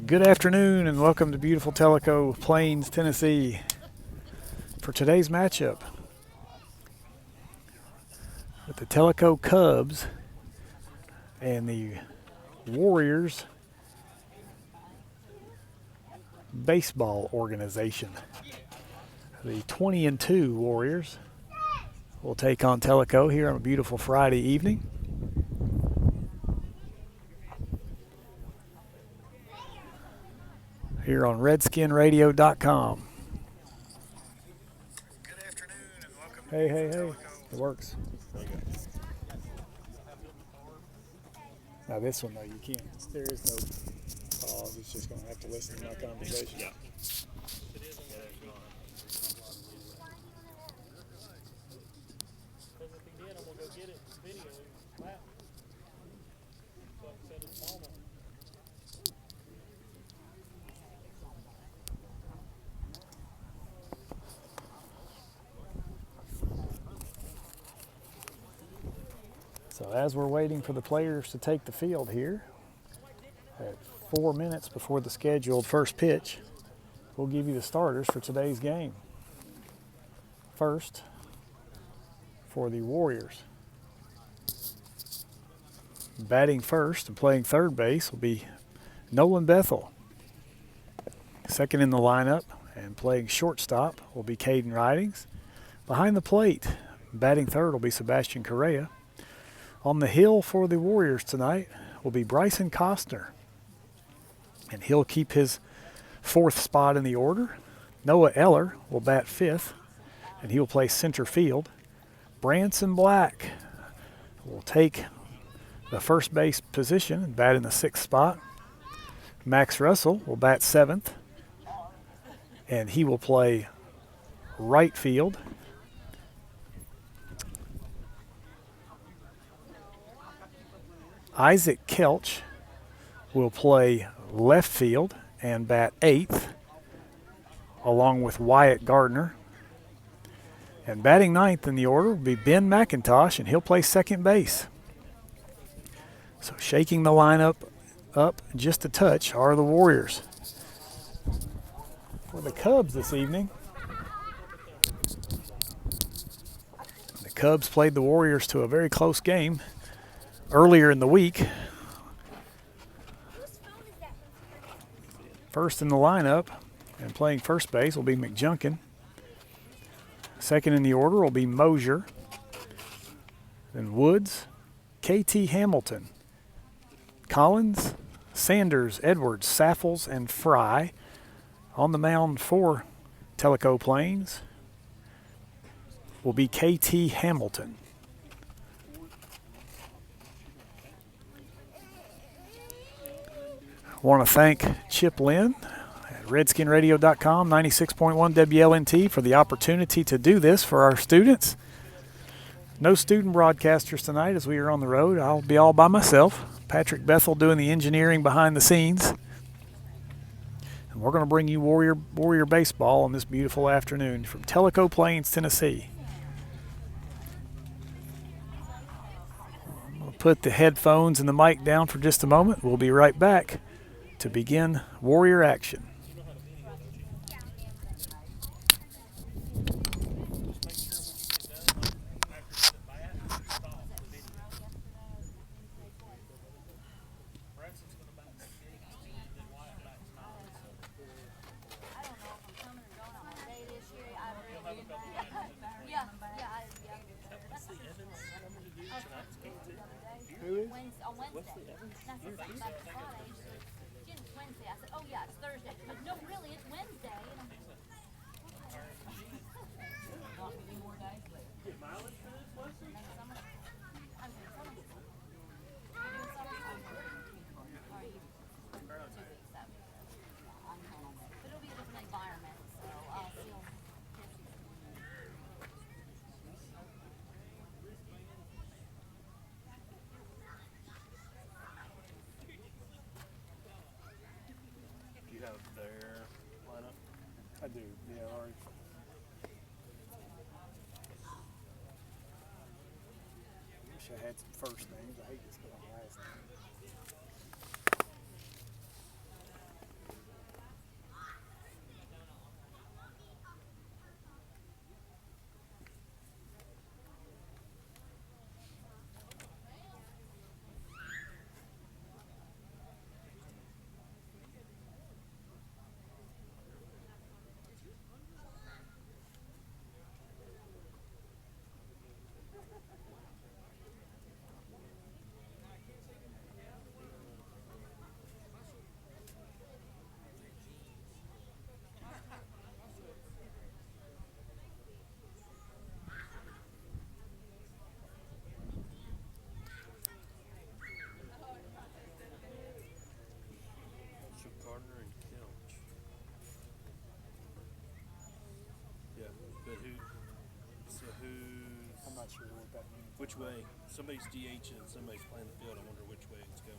Good afternoon and welcome to beautiful Tellico, Plains, Tennessee. For today's matchup with the Tellico Cubs and the Warriors baseball organization. The 20-2 Warriors will take on Tellico here on a beautiful Friday evening. Here on RedskinRadio.com. Good afternoon and welcome. Hey. It works. Now this one though, you can't. There is no pause. It's just going to have to listen to my conversation. Yeah. So as we're waiting for the players to take the field here, at 4 minutes before the scheduled first pitch, we'll give you the starters for today's game. First, for the Warriors. Batting first and playing third base will be Nolan Bethel. Second in the lineup and playing shortstop will be Caden Ridings. Behind the plate, batting third will be Sebastian Correa. On the hill for the Warriors tonight will be Bryson Costner. And he'll keep his fourth spot in the order. Noah Eller will bat fifth, and he'll play center field. Branson Black will take the first base position and bat in the sixth spot. Max Russell will bat seventh, and he will play right field. Isaac Kelch will play left field and bat eighth, along with Wyatt Gardner. And batting ninth in the order will be Ben McIntosh, and he'll play second base. So shaking the lineup up just a touch are the Warriors. For the Cubs this evening, the Cubs played the Warriors to a very close game earlier in the week. First in the lineup and playing first base will be McJunkin. Second in the order will be Mosier. Then Woods, KT Hamilton, Collins, Sanders, Edwards, Saffles, and Fry. On the mound for Tellico Plains will be KT Hamilton. I want to thank Chip Lynn at RedskinRadio.com, 96.1 WLNT for the opportunity to do this for our students. No student broadcasters tonight as we are on the road. I'll be all by myself. Patrick Bethel doing the engineering behind the scenes. And we're going to bring you Warrior baseball on this beautiful afternoon from Tellico Plains, Tennessee. I'm going to put the headphones and the mic down for just a moment. We'll be right back to begin Warrior action. I do, yeah, already. Wish I had some first names. I hate this going last name. I'm not sure what that means. Which way? Somebody's DH and somebody's playing the field. I wonder which way it's going.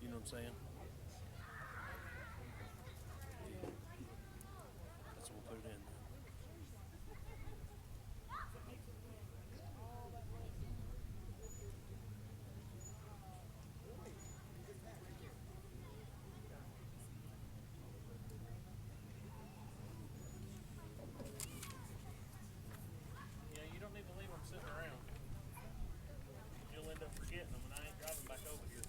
You know what I'm saying? That's what we'll put it in. Forgetting them when I ain't driving back over here.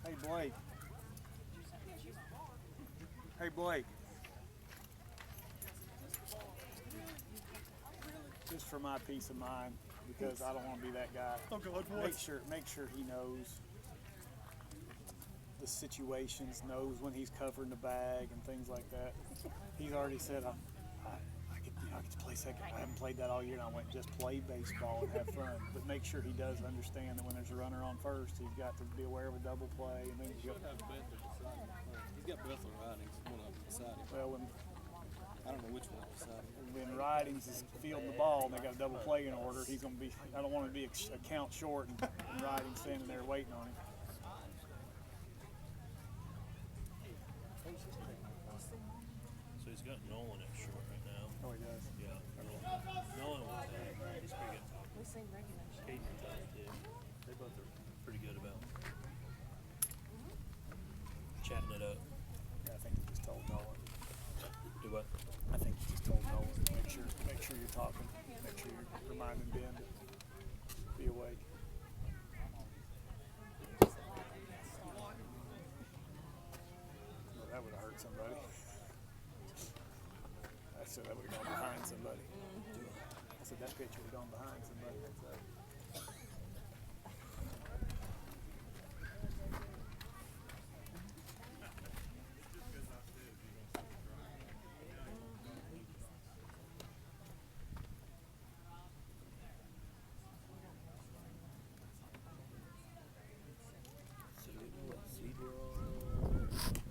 Hey, Blake. Hey, Blake. Just for my peace of mind, because I don't want to be that guy. Oh God, what? Make sure he knows the situations, knows when he's covering the bag and things like that. He's already said, I get to play second. I haven't played that all year, and I went just play baseball and have fun. But make sure he does understand that when there's a runner on first, he's got to be aware of a double play. And then He's got both the ridings, one of them deciding. well, I don't know which one decided. when ridings is fielding the ball and they got a double play in order, he's going to be. I don't want to be a count short and riding standing there waiting on him. So he's got Nolan at short right now. Oh, he does. Yeah. Nolan was he's pretty good. We seen regulation. Kate and Todd did. They both are pretty good about chatting it up. Yeah, I think he just told Nolan. Do what? I think he just told Nolan. Make sure you're talking. Make sure you're reminding Ben to be awake. Well, that would have hurt somebody. I said that would have gone behind somebody. I said that pitch would have gone behind somebody.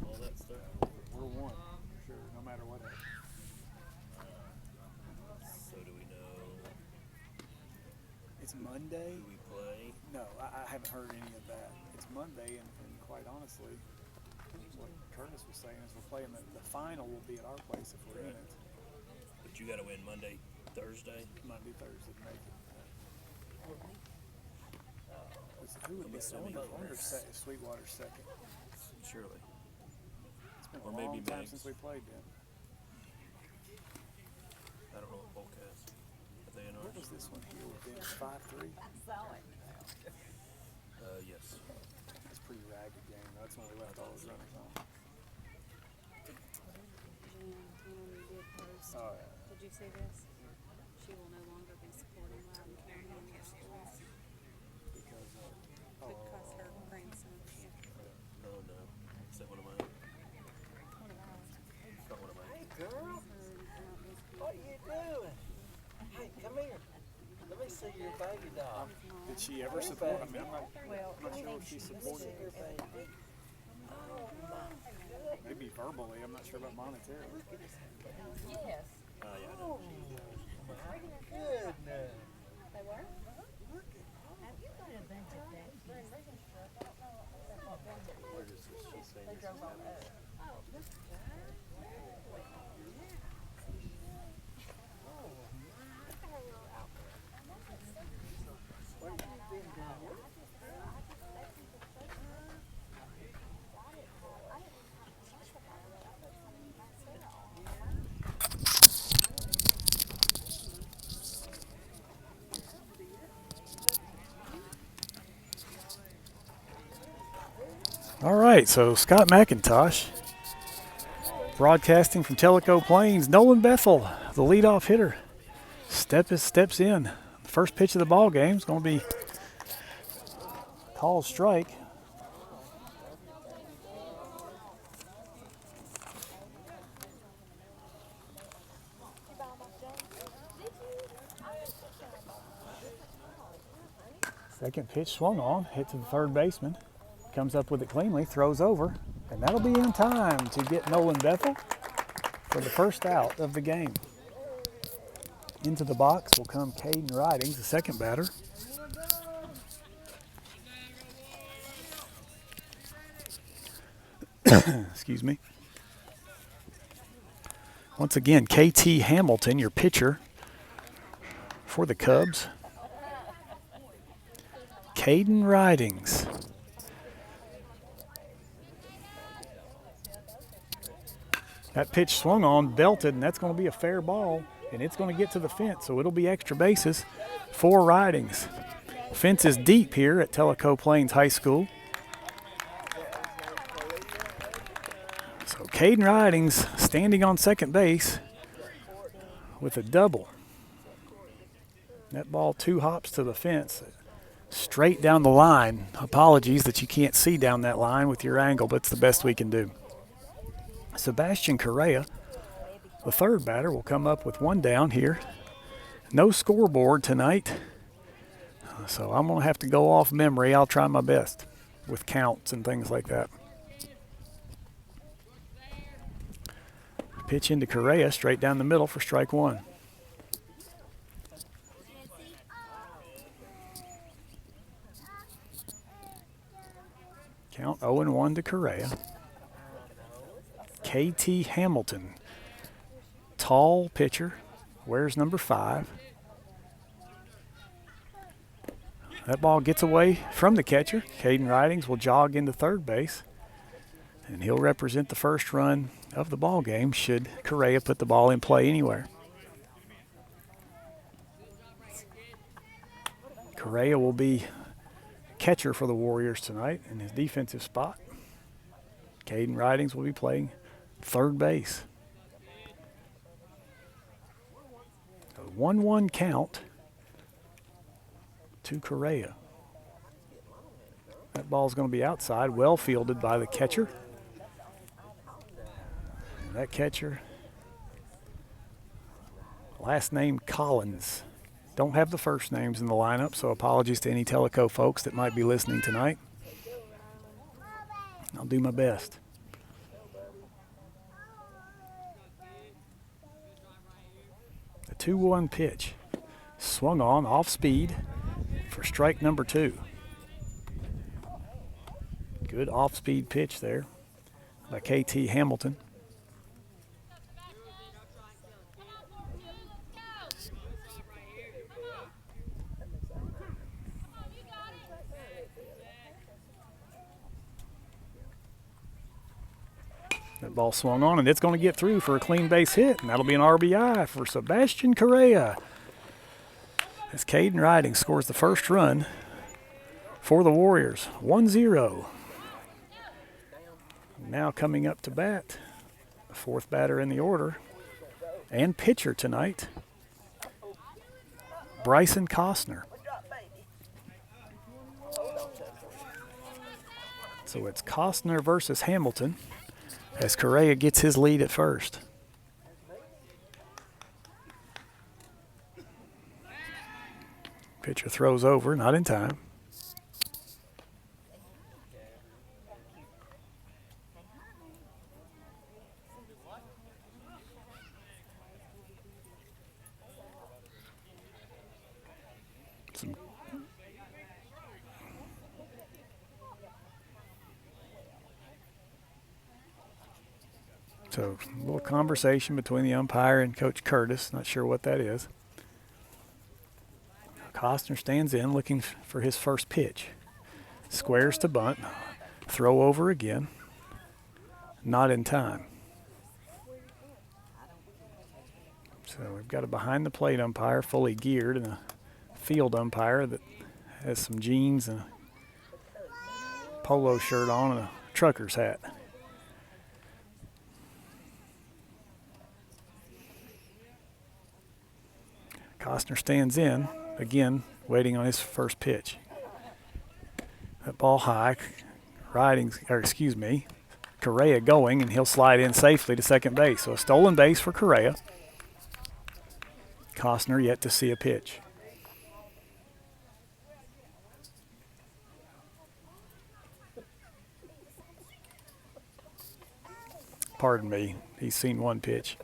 All that stuff. We're one, sure, no matter what happens. So do we know It's Monday. who we play? No, I haven't heard any of that. It's Monday, and quite honestly, what Curtis was saying is we're playing the final will be at our place if we're in it. But you got to win Monday, Thursday. Monday, Thursday, to make it. would be Unless I wonder if Sweetwater's second. Surely. It's been Or a maybe long time Meg's. since we played them. I don't know what Polk has. Are they in What ours? was this one here with them? 5-3? Yes. It's a pretty ragged game. That's when we left all those runners on. Oh, yeah. Did you see this? She will no longer be supporting Loudon County in their schools Because because her grandson. Yeah. Oh no. Is that one of mine? Not one of mine. Hey, girl. What are you doing? Hey, come here. Let me see your baby doll. did she ever support? I mean, I'm not sure if she Let me supported see your baby. Oh, my goodness. maybe verbally. I'm not sure about monetarily. Yes. Yeah. Oh, my goodness. They were? Where is this? She's saying this is happening. What have you been doing? All right, so Scott McIntosh broadcasting from Tellico Plains. Nolan Bethel, the leadoff hitter, steps in. The first pitch of the ball game is going to be called strike. Second pitch swung on, hit to the third baseman. Comes up with it cleanly, throws over, and that'll be in time to get Nolan Bethel for the first out of the game. Into the box will come Caden Ridings, the second batter. Excuse me. Once again, KT Hamilton, your pitcher for the Cubs. Caden Ridings. That pitch swung on, belted, and that's going to be a fair ball, and it's going to get to the fence, so it'll be extra bases for Ridings. Fence is deep here at Tellico Plains High School. So Caden Ridings standing on second base with a double. That ball 2 hops to the fence, straight down the line. Apologies that you can't see down that line with your angle, but it's the best we can do. Sebastian Correa, the third batter, will come up with one down here. No scoreboard tonight, so I'm going to have to go off memory. I'll try my best with counts and things like that. Pitch into Correa, straight down the middle for strike one. Count 0-1 to Correa. KT Hamilton, tall pitcher, wears number 5. That ball gets away from the catcher. Caden Ridings will jog into third base, and he'll represent the first run of the ball game should Correa put the ball in play anywhere. Correa will be catcher for the Warriors tonight in his defensive spot. Caden Ridings will be playing third base. A 1-1 count to Correa. That ball's going to be outside, well fielded by the catcher. And that catcher, last name Collins. Don't have the first names in the lineup, so apologies to any Tellico folks that might be listening tonight. I'll do my best. The 2-1 pitch. Swung on, off speed for strike number 2. Good off-speed pitch there by KT Hamilton. Ball swung on, and it's going to get through for a clean base hit, and that'll be an RBI for Sebastian Correa. As Caden Riding scores the first run for the Warriors, 1-0. Now coming up to bat, the fourth batter in the order and pitcher tonight, Bryson Costner. So it's Costner versus Hamilton as Correa gets his lead at first. Pitcher throws over, not in time. So a little conversation between the umpire and Coach Curtis. Not sure what that is. Costner stands in looking for his first pitch. Squares to bunt. Throw over again. Not in time. So we've got a behind the plate umpire fully geared and a field umpire that has some jeans and a polo shirt on and a trucker's hat. Costner stands in, again, waiting on his first pitch. That ball high, Correa going, and he'll slide in safely to second base. So a stolen base for Correa. Costner yet to see a pitch. Pardon me, he's seen one pitch.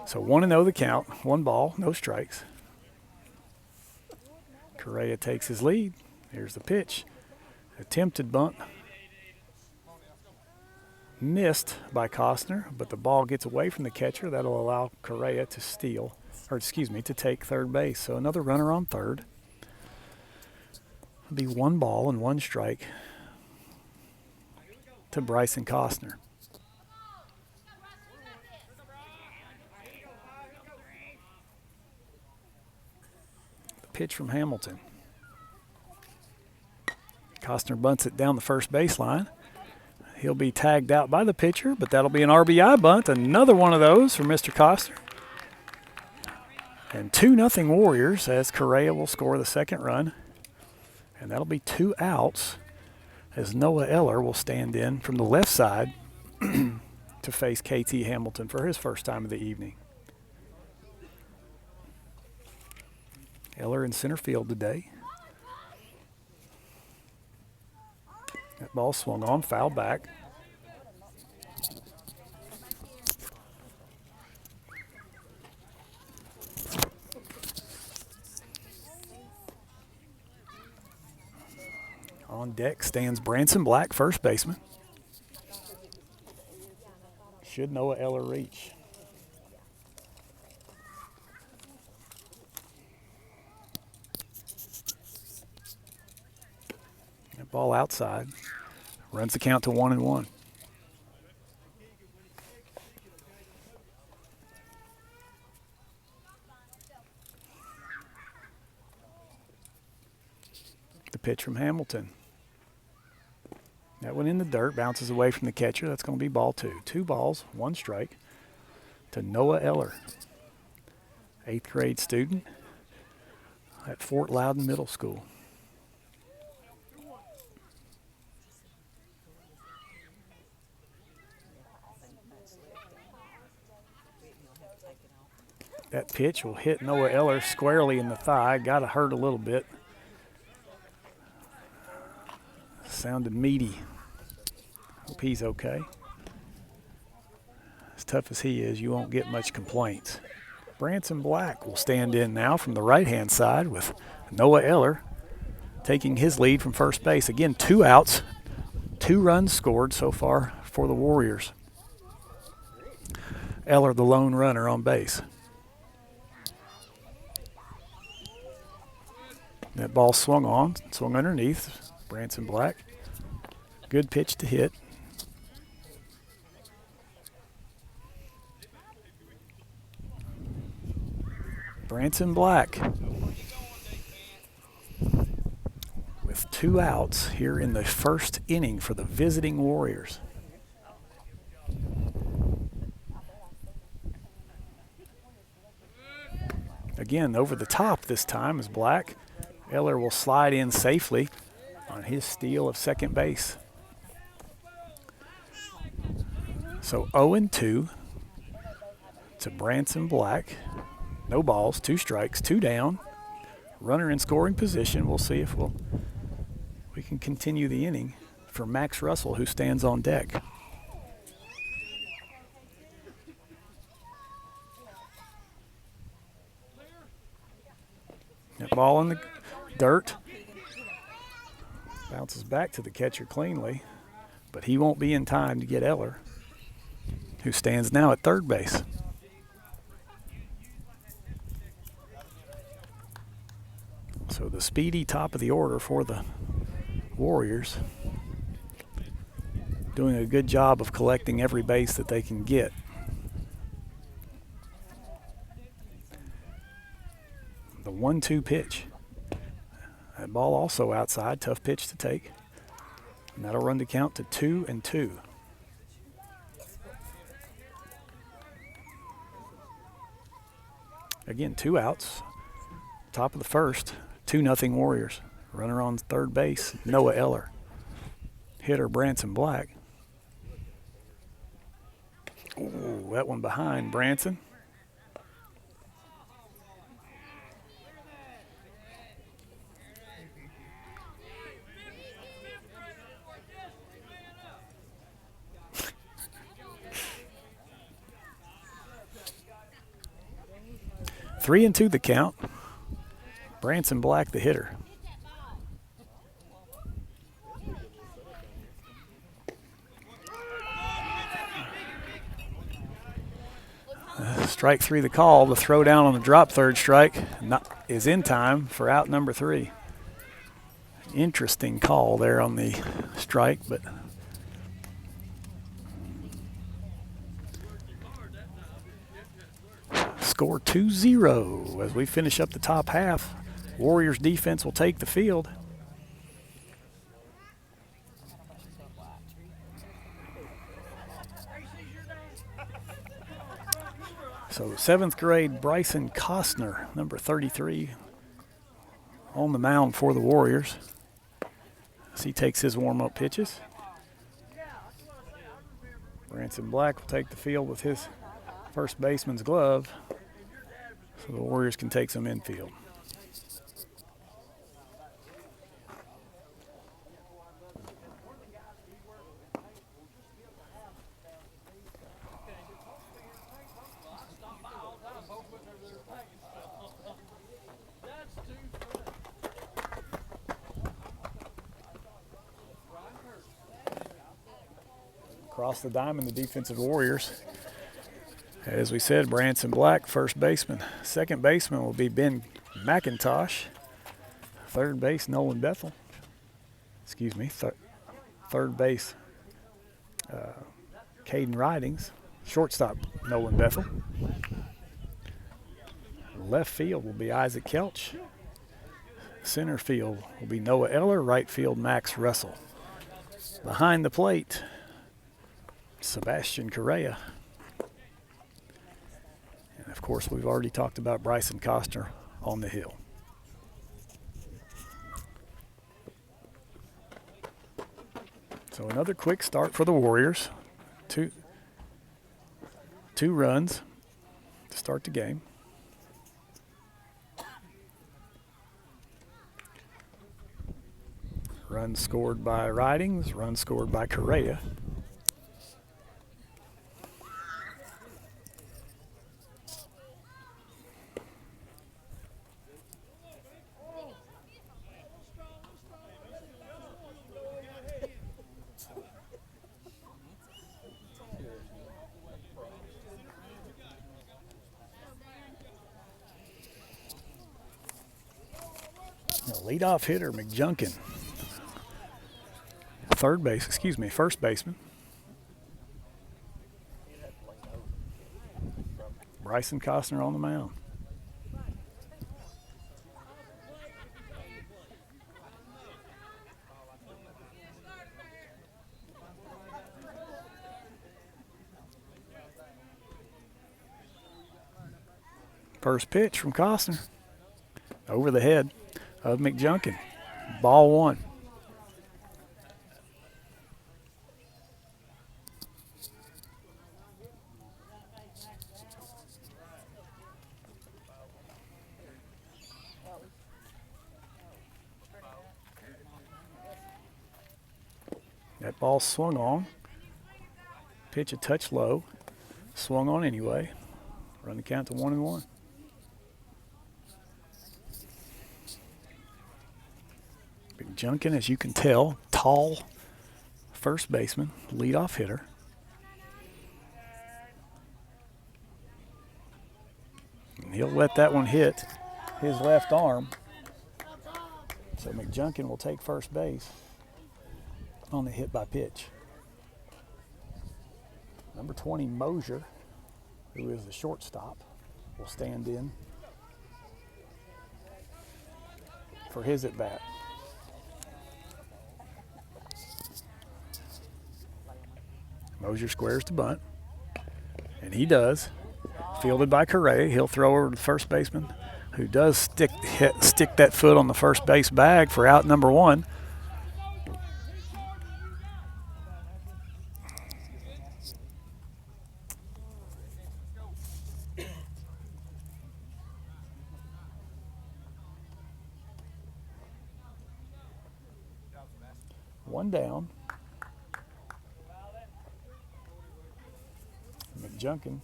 So 1-0 the count, 1 ball, no strikes. Correa takes his lead. Here's the pitch. Attempted bunt. Missed by Costner, but the ball gets away from the catcher. That'll allow Correa to take third base. So another runner on third. It'll be 1 ball and 1 strike to Bryson Costner. Pitch from Hamilton. Costner bunts it down the first baseline. He'll be tagged out by the pitcher, but that'll be an RBI bunt. Another one of those for Mr. Costner. And 2-0 Warriors as Correa will score the second run. And that'll be 2 outs as Noah Eller will stand in from the left side to face KT Hamilton for his first time of the evening. Eller in center field today. That ball swung on, foul back. On deck stands Branson Black, first baseman. Should Noah Eller reach? That ball outside. Runs the count to 1-1. The pitch from Hamilton. That one in the dirt, bounces away from the catcher. That's going to be ball 2. 2 balls, 1 strike to Noah Eller, 8th grade student at Fort Loudon Middle School. That pitch will hit Noah Eller squarely in the thigh. Got to hurt a little bit. Sounded meaty. Hope he's okay. As tough as he is, you won't get much complaints. Branson Black will stand in now from the right-hand side with Noah Eller taking his lead from first base. Again, 2 outs, 2 runs scored so far for the Warriors. Eller the lone runner on base. That ball swung underneath. Branson Black. Good pitch to hit. Branson Black with 2 outs here in the first inning for the visiting Warriors. Again, over the top this time is Black. Eller will slide in safely on his steal of second base. So 0-2 to Branson Black. No balls, 2 strikes, 2 down. Runner in scoring position. We'll see if we can continue the inning for Max Russell, who stands on deck. That ball in the dirt. Bounces back to the catcher cleanly, but he won't be in time to get Eller, who stands now at third base. So the speedy top of the order for the Warriors, doing a good job of collecting every base that they can get. The 1-2 pitch. That ball also outside, tough pitch to take. And that'll run the count to 2-2. Again, 2 outs. Top of the first, 2-0 Warriors. Runner on third base, Noah Eller. Hitter Branson Black. Ooh, that one behind Branson. Three and 2 the count. Branson Black, the hitter. Strike 3 the call. The throw down on the drop third strike is in time for out number 3. Interesting call there on the strike, but score 2-0 as we finish up the top half. Warriors defense will take the field. So 7th grade Bryson Costner, number 33, on the mound for the Warriors as he takes his warm-up pitches. Branson Black will take the field with his first baseman's glove so the Warriors can take some infield. Across the diamond, the defensive Warriors. As we said, Branson Black, first baseman. Second baseman will be Ben McIntosh. Third base, Nolan Bethel. Excuse me, third base, Caden Ridings. Shortstop, Nolan Bethel. Left field will be Isaac Kelch. Center field will be Noah Eller. Right field, Max Russell. Behind the plate, Sebastian Correa. And of course, we've already talked about Bryson Costner on the hill. So another quick start for the Warriors. Two runs to start the game. Runs scored by Ridings, runs scored by Correa. Leadoff hitter McJunkin. First baseman. Bryson Costner on the mound. First pitch from Costner. Over the head of McJunkin. Ball 1. That ball swung on. Pitch a touch low. Swung on anyway. Run the count to 1-1. McJunkin, as you can tell, tall first baseman, leadoff hitter. And he'll let that one hit his left arm. So McJunkin will take first base on the hit by pitch. Number 20, Mosier, who is the shortstop, will stand in for his at bat. Mosier squares to bunt, and he does. Fielded by Correa. He'll throw over to the first baseman, who does stick that foot on the first base bag for out number 1. One down. McJunkin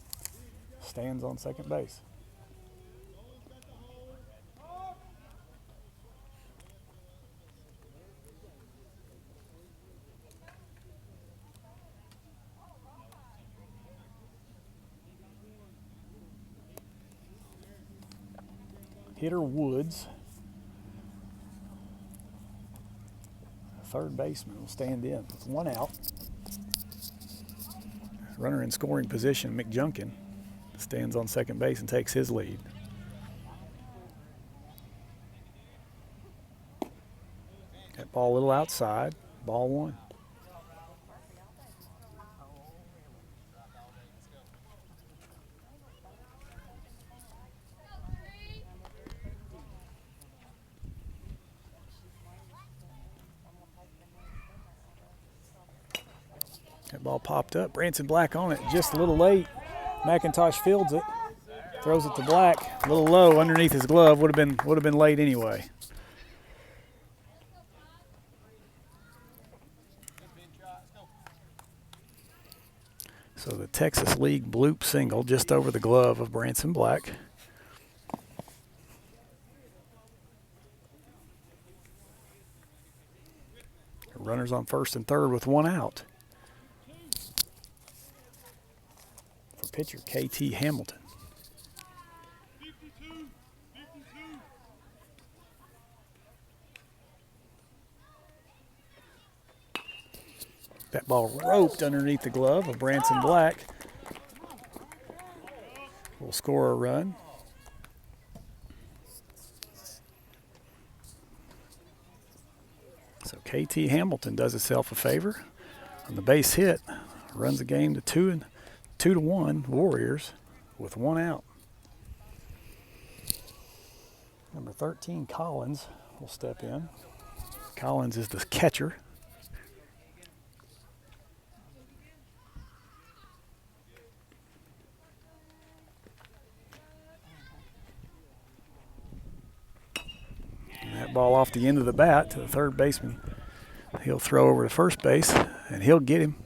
stands on second base. Hitter Woods, third baseman, will stand in with 1 out. Runner in scoring position, McJunkin, stands on second base and takes his lead. That ball a little outside, ball 1. That ball popped up. Branson Black on it, just a little late. McIntosh fields it, throws it to Black, a little low underneath his glove. Would have been late anyway. So the Texas League bloop single just over the glove of Branson Black. Runners on first and third with 1 out. Pitcher KT Hamilton. That ball roped underneath the glove of Branson Black. Will score a run. So KT Hamilton does itself a favor on the base hit. Runs the game to 2-1 Warriors with 1 out. Number 13, Collins, will step in. Collins is the catcher. And that ball off the end of the bat to the third baseman. He'll throw over to first base, and he'll get him.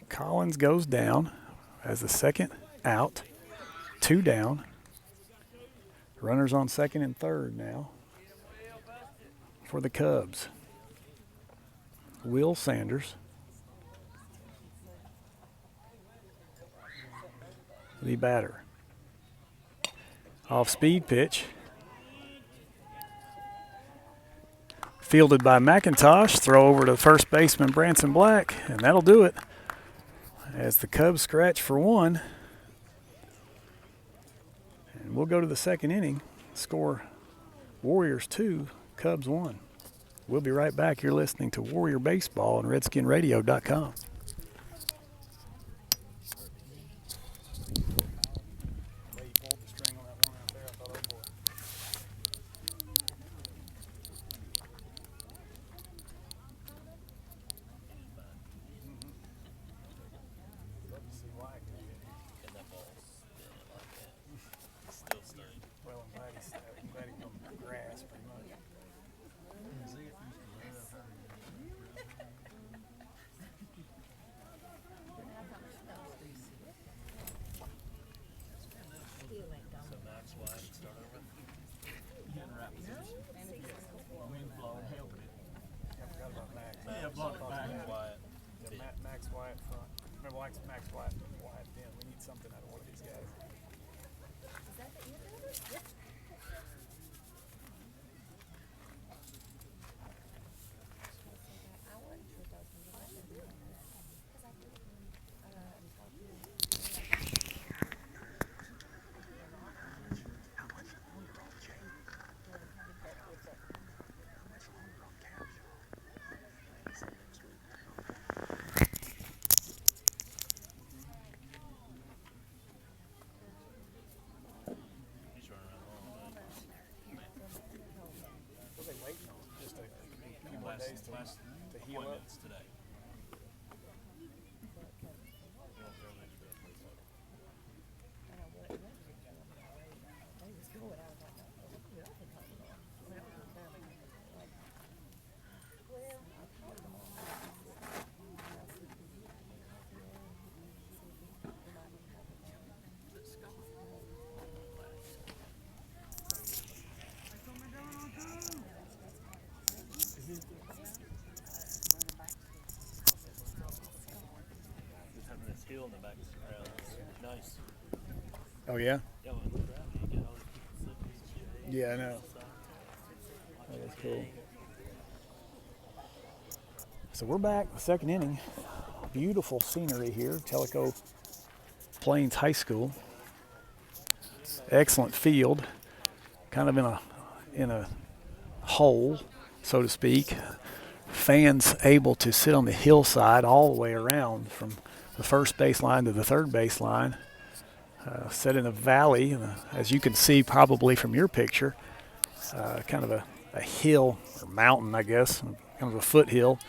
Collins goes down as the second out, 2 down. Runners on second and third now for the Cubs. Will Sanders, the batter. Off speed pitch. Fielded by McIntosh, throw over to first baseman Branson Black, and that'll do it. As the Cubs scratch for 1. And we'll go to the second inning. Score Warriors 2, Cubs 1. We'll be right back. You're listening to Warrior Baseball on RedskinRadio.com. Max White then. We need something out of one of these guys. Last To heal up. appointments today. Just having this hill in the back of the ground. It's nice. Oh, yeah? Yeah, when I look around, you get all these people slipping and shit. Yeah, I know. Oh, that's cool. So we're back, the second inning. Beautiful scenery here, Tellico Plains High School. Excellent field, kind of in a hole, so to speak. Fans able to sit on the hillside all the way around from the first baseline to the third baseline. Set in a valley, as you can see probably from your picture, kind of a hill or mountain, I guess, kind of a foothill,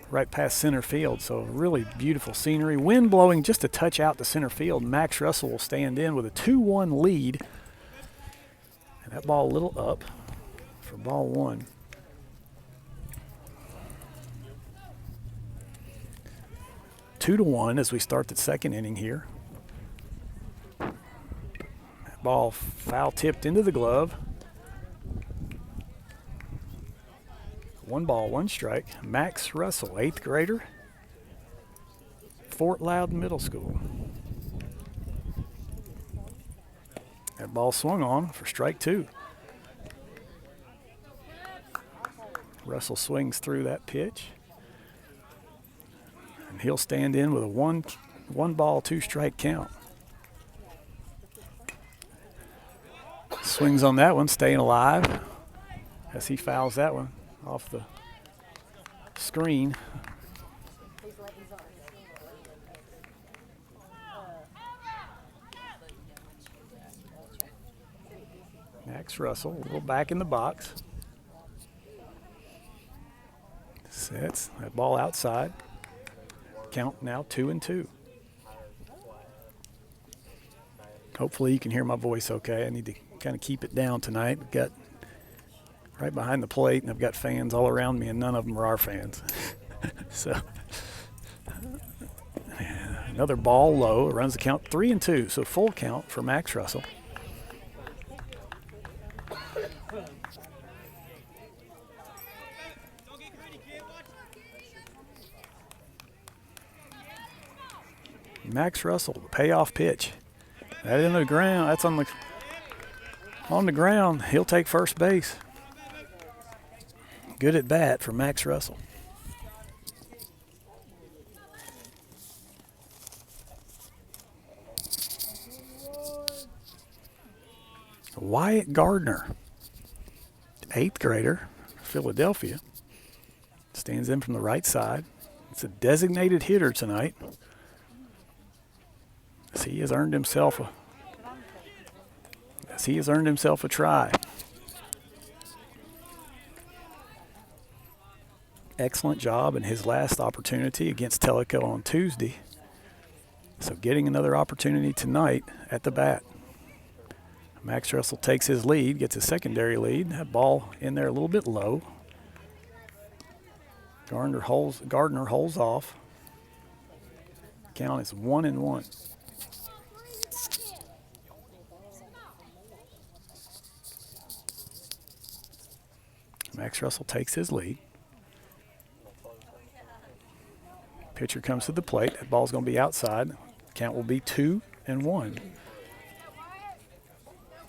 right past center field. So really beautiful scenery. Wind blowing just a touch out to center field. Max Russell will stand in with a 2-1 lead. And that ball a little up for ball one. Two to one as we start the second inning here. That ball foul tipped into the glove. 1 ball, 1 strike. Max Russell, 8th grader, Fort Loudon Middle School. That ball swung on for strike 2. Russell swings through that pitch. And he'll stand in with a 1 ball, 2 strike count. Swings on that one, staying alive as he fouls that one off the screen. Max Russell, a little back in the box. Sets that ball outside. Count now 2-2. Hopefully you can hear my voice okay. I need to kind of keep it down tonight. We've got right behind the plate, and I've got fans all around me, and none of them are our fans. So another ball low, runs the count 3-2, so full count for Max Russell. Max Russell, the payoff pitch. That in the ground, that's on the ground. He'll take first base. Good at bat for Max Russell. Wyatt Gardner, 8th grader, Philadelphia. Stands in from the right side. It's a designated hitter tonight. As he has earned himself a try. Excellent job in his last opportunity against Tellico on Tuesday. So getting another opportunity tonight at the bat. Max Russell takes his lead, gets a secondary lead. That ball in there a little bit low. Gardner holds off. Count is 1-1. Max Russell takes his lead. Pitcher comes to the plate. That ball's going to be outside. Count will be 2-1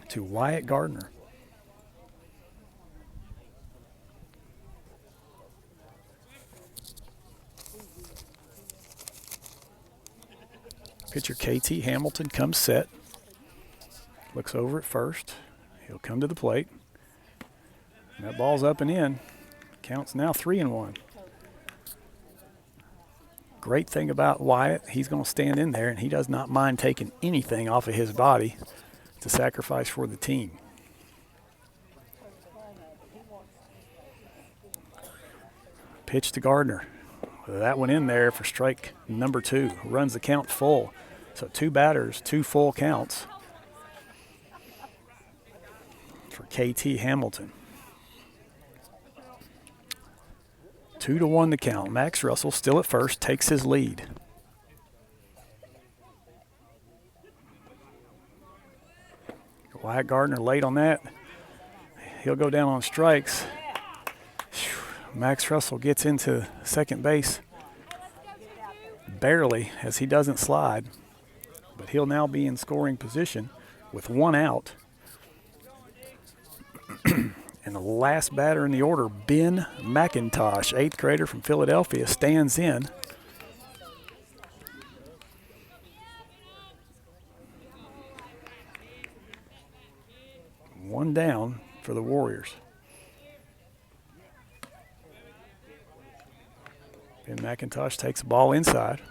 to Wyatt Gardner. Pitcher KT Hamilton comes set. Looks over at first. He'll come to the plate. And that ball's up and in. Count's now 3-1. Great thing about Wyatt, he's going to stand in there and he does not mind taking anything off of his body to sacrifice for the team. Pitch to Gardner. That one in there for strike number 2. Runs the count full. So 2 batters, 2 full counts for KT Hamilton. 2-1 the count. Max Russell still at first, takes his lead. Wyatt Gardner late on that. He'll go down on strikes. Max Russell gets into second base barely as he doesn't slide, but he'll now be in scoring position with 1 out. And the last batter in the order, Ben McIntosh, 8th grader from Philadelphia, stands in. One down for the Warriors. Ben McIntosh takes the ball inside.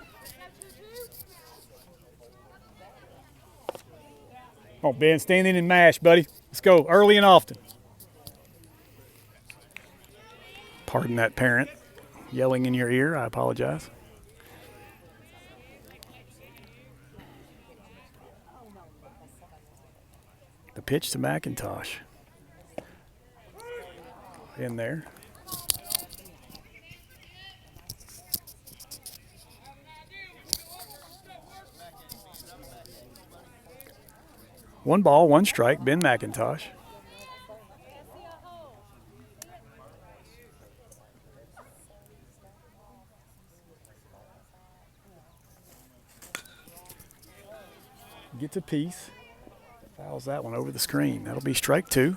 Come on, Ben, stand in and mash, buddy. Let's go early and often. Pardon that parent yelling in your ear. I apologize. The pitch to McIntosh. In there. One ball, 1 strike, Ben McIntosh. Gets a piece. Fouls that one over the screen. That'll be strike 2.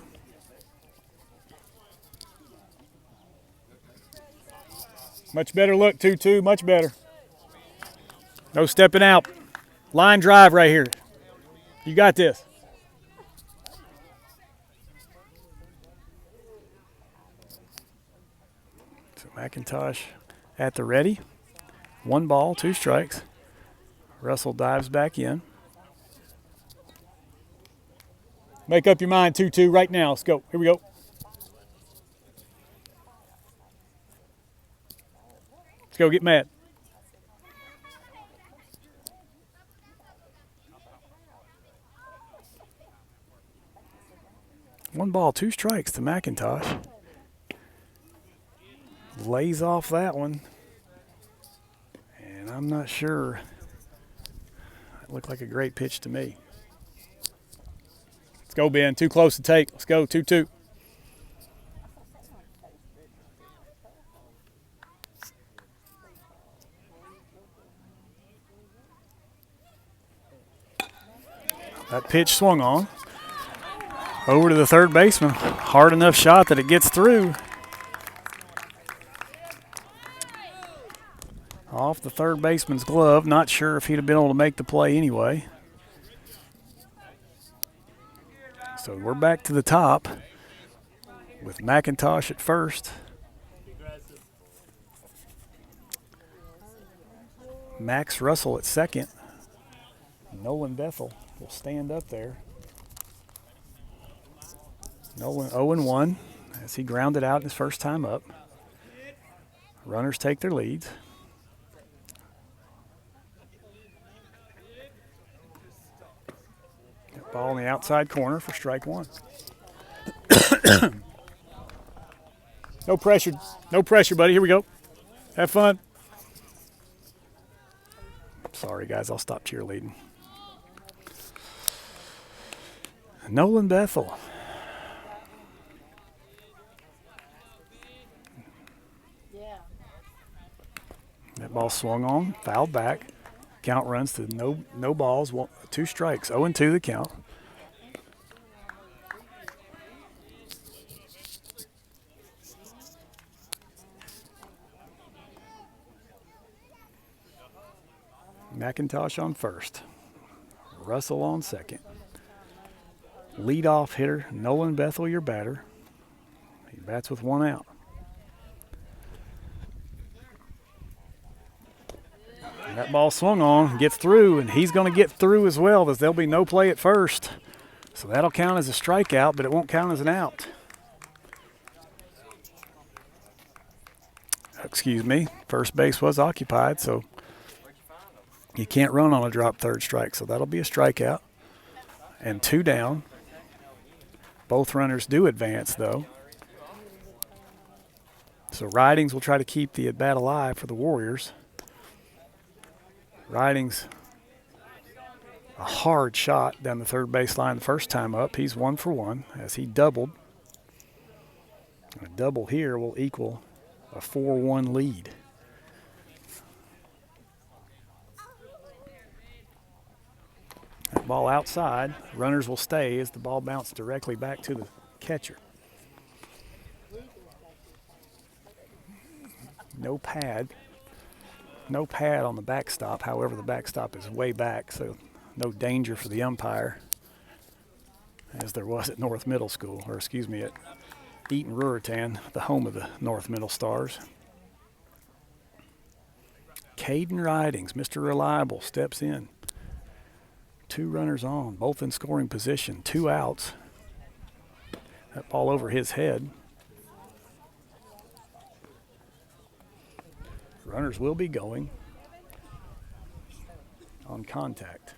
Much better look, 2-2, much better. No stepping out. Line drive right here. You got this. So McIntosh at the ready. 1 ball, 2 strikes. Russell dives back in. Make up your mind, 2-2 right now. Let's go. Here we go. Let's go get mad. One ball, 2 strikes to McIntosh. Lays off that one. And I'm not sure. It looked like a great pitch to me. Let's go, Ben. Too close to take. Let's go, 2-2. That pitch swung on. Over to the third baseman. Hard enough shot that it gets through. Off the third baseman's glove. Not sure if he'd have been able to make the play anyway. So we're back to the top. with McIntosh at first. Max Russell at second. Nolan Bethel will stand up there. Nolan 0-1 as he grounded out his first time up. Runners take their leads. Ball in the outside corner for strike one. No pressure. No pressure, buddy. Here we go. Have fun. Sorry, guys. I'll stop cheerleading. Nolan Bethel. That ball swung on, fouled back. Count runs to no balls, 2 strikes. 0-2 the count. McIntosh on first. Russell on second. Leadoff hitter, Nolan Bethel, your batter. He bats with 1 out. And that ball swung on, gets through, and he's going to get through as well, as there'll be no play at first. So that'll count as a strikeout, but it won't count as an out. Excuse me, first base was occupied, so you can't run on a drop third strike, so that'll be a strikeout. And 2 down. Both runners do advance, though. So Ridings will try to keep the at-bat alive for the Warriors. Ridings, a hard shot down the third baseline the first time up. He's 1 for 1 as he doubled. A double here will equal a 4-1 lead. That ball outside. Runners will stay as the ball bounced directly back to the catcher. No pad. No pad on the backstop. However, the backstop is way back, so no danger for the umpire, as there was at North Middle School, or excuse me, at Eaton Ruritan, the home of the North Middle Stars. Caden Ridings, Mr. Reliable, steps in. 2 runners on, both in scoring position, 2 outs. That ball over his head. Runners will be going on contact.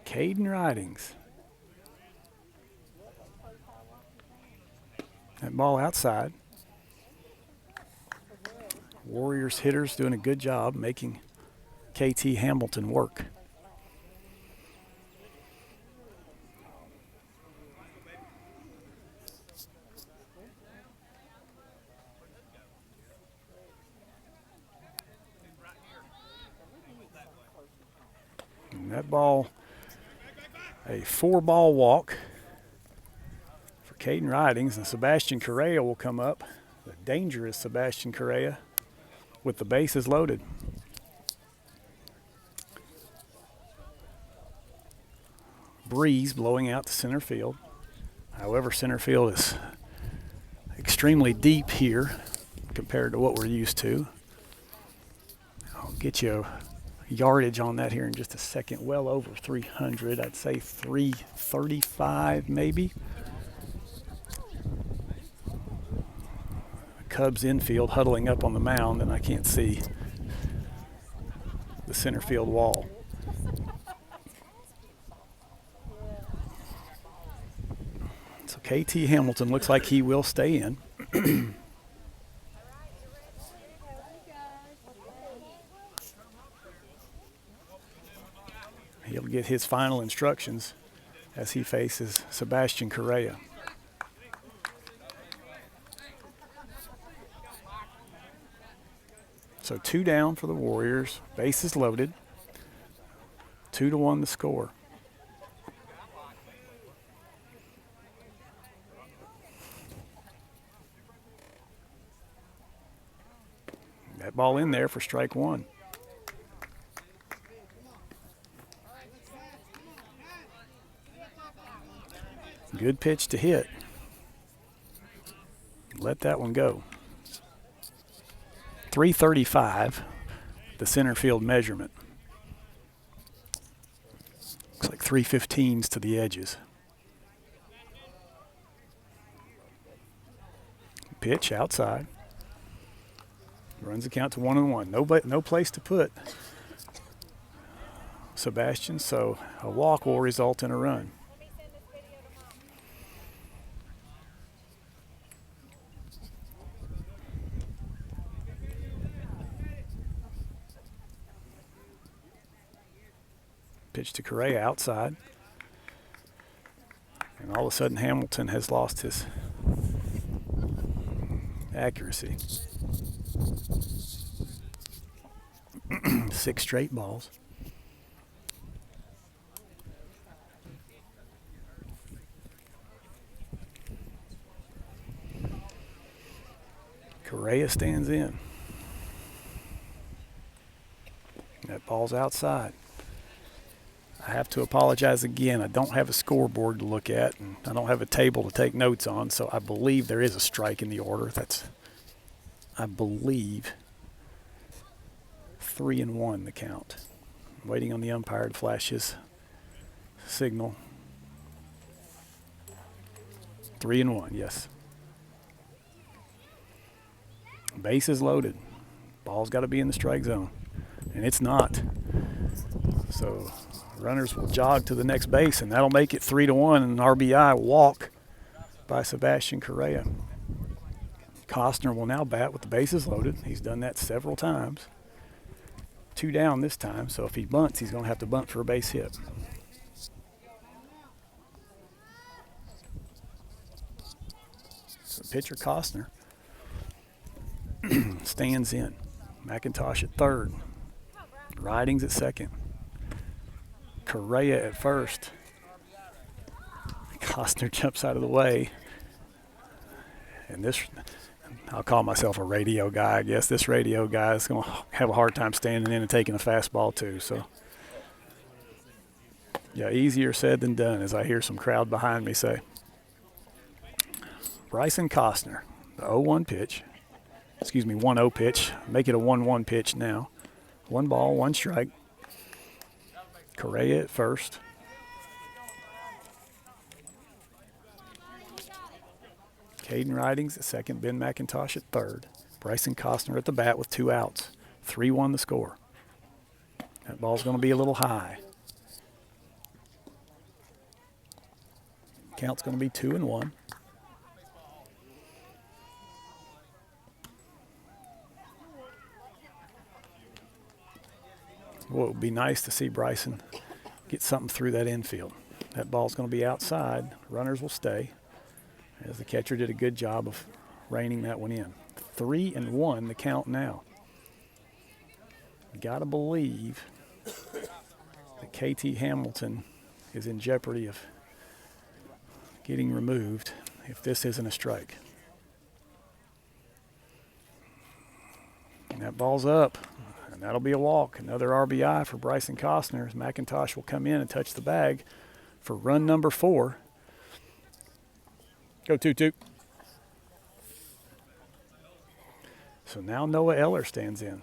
Caden Ridings. That ball outside. Warriors hitters doing a good job making KT Hamilton work. And that ball, a 4-ball walk for Caden Ridings, and Sebastian Correa will come up. The dangerous Sebastian Correa with the bases loaded. Breeze blowing out to center field. However, center field is extremely deep here compared to what we're used to. I'll get you a yardage on that here in just a second. Well over 300. I'd say 335 maybe. Cubs infield huddling up on the mound, and I can't see the center field wall. So KT Hamilton looks like he will stay in. He'll get his final instructions as he faces Sebastian Correa. So 2 down for the Warriors. Bases loaded. 2-1 the score. That ball in there for strike one. Good pitch to hit. Let that one go. 335, the center field measurement. Looks like 315s to the edges. Pitch outside. Runs the count to 1-1. No place to put Sebastian, so a walk will result in a run. Pitch to Correa outside. And all of a sudden Hamilton has lost his accuracy. 6 straight balls. Correa stands in. That ball's outside. I have to apologize again. I don't have a scoreboard to look at, and I don't have a table to take notes on, so I believe there is a strike in the order. That's, I believe, 3-1 the count. I'm waiting on the umpire to flash his signal. 3-1, yes. Base is loaded. Ball's got to be in the strike zone, and it's not. So runners will jog to the next base, and that'll make it 3-1, and an RBI walk by Sebastian Correa. Costner will now bat with the bases loaded. He's done that several times. 2 down this time, so if he bunts, he's going to have to bunt for a base hit. So pitcher Costner stands in. McIntosh at third. Ridings at second. Correa at first. Costner jumps out of the way. And this, I'll call myself a radio guy, I guess. This radio guy is going to have a hard time standing in and taking a fastball too. So, yeah, easier said than done, as I hear some crowd behind me say. Bryson Costner, the 0-1 pitch. 1-0 pitch. Make it a 1-1 pitch now. 1 ball, 1 strike. Correa at first. Caden Ridings at second. Ben McIntosh at third. Bryson Costner at the bat with 2 outs. 3-1 the score. That ball's going to be a little high. Count's going to be 2-1. Well, it would be nice to see Bryson get something through that infield. That ball's going to be outside. Runners will stay, as the catcher did a good job of reining that one in. 3-1 the count now. Got to believe that KT Hamilton is in jeopardy of getting removed if this isn't a strike. And that ball's up. And that'll be a walk. Another RBI for Bryson Costner. As McIntosh will come in and touch the bag for run number 4. Go 2-2. So now Noah Eller stands in.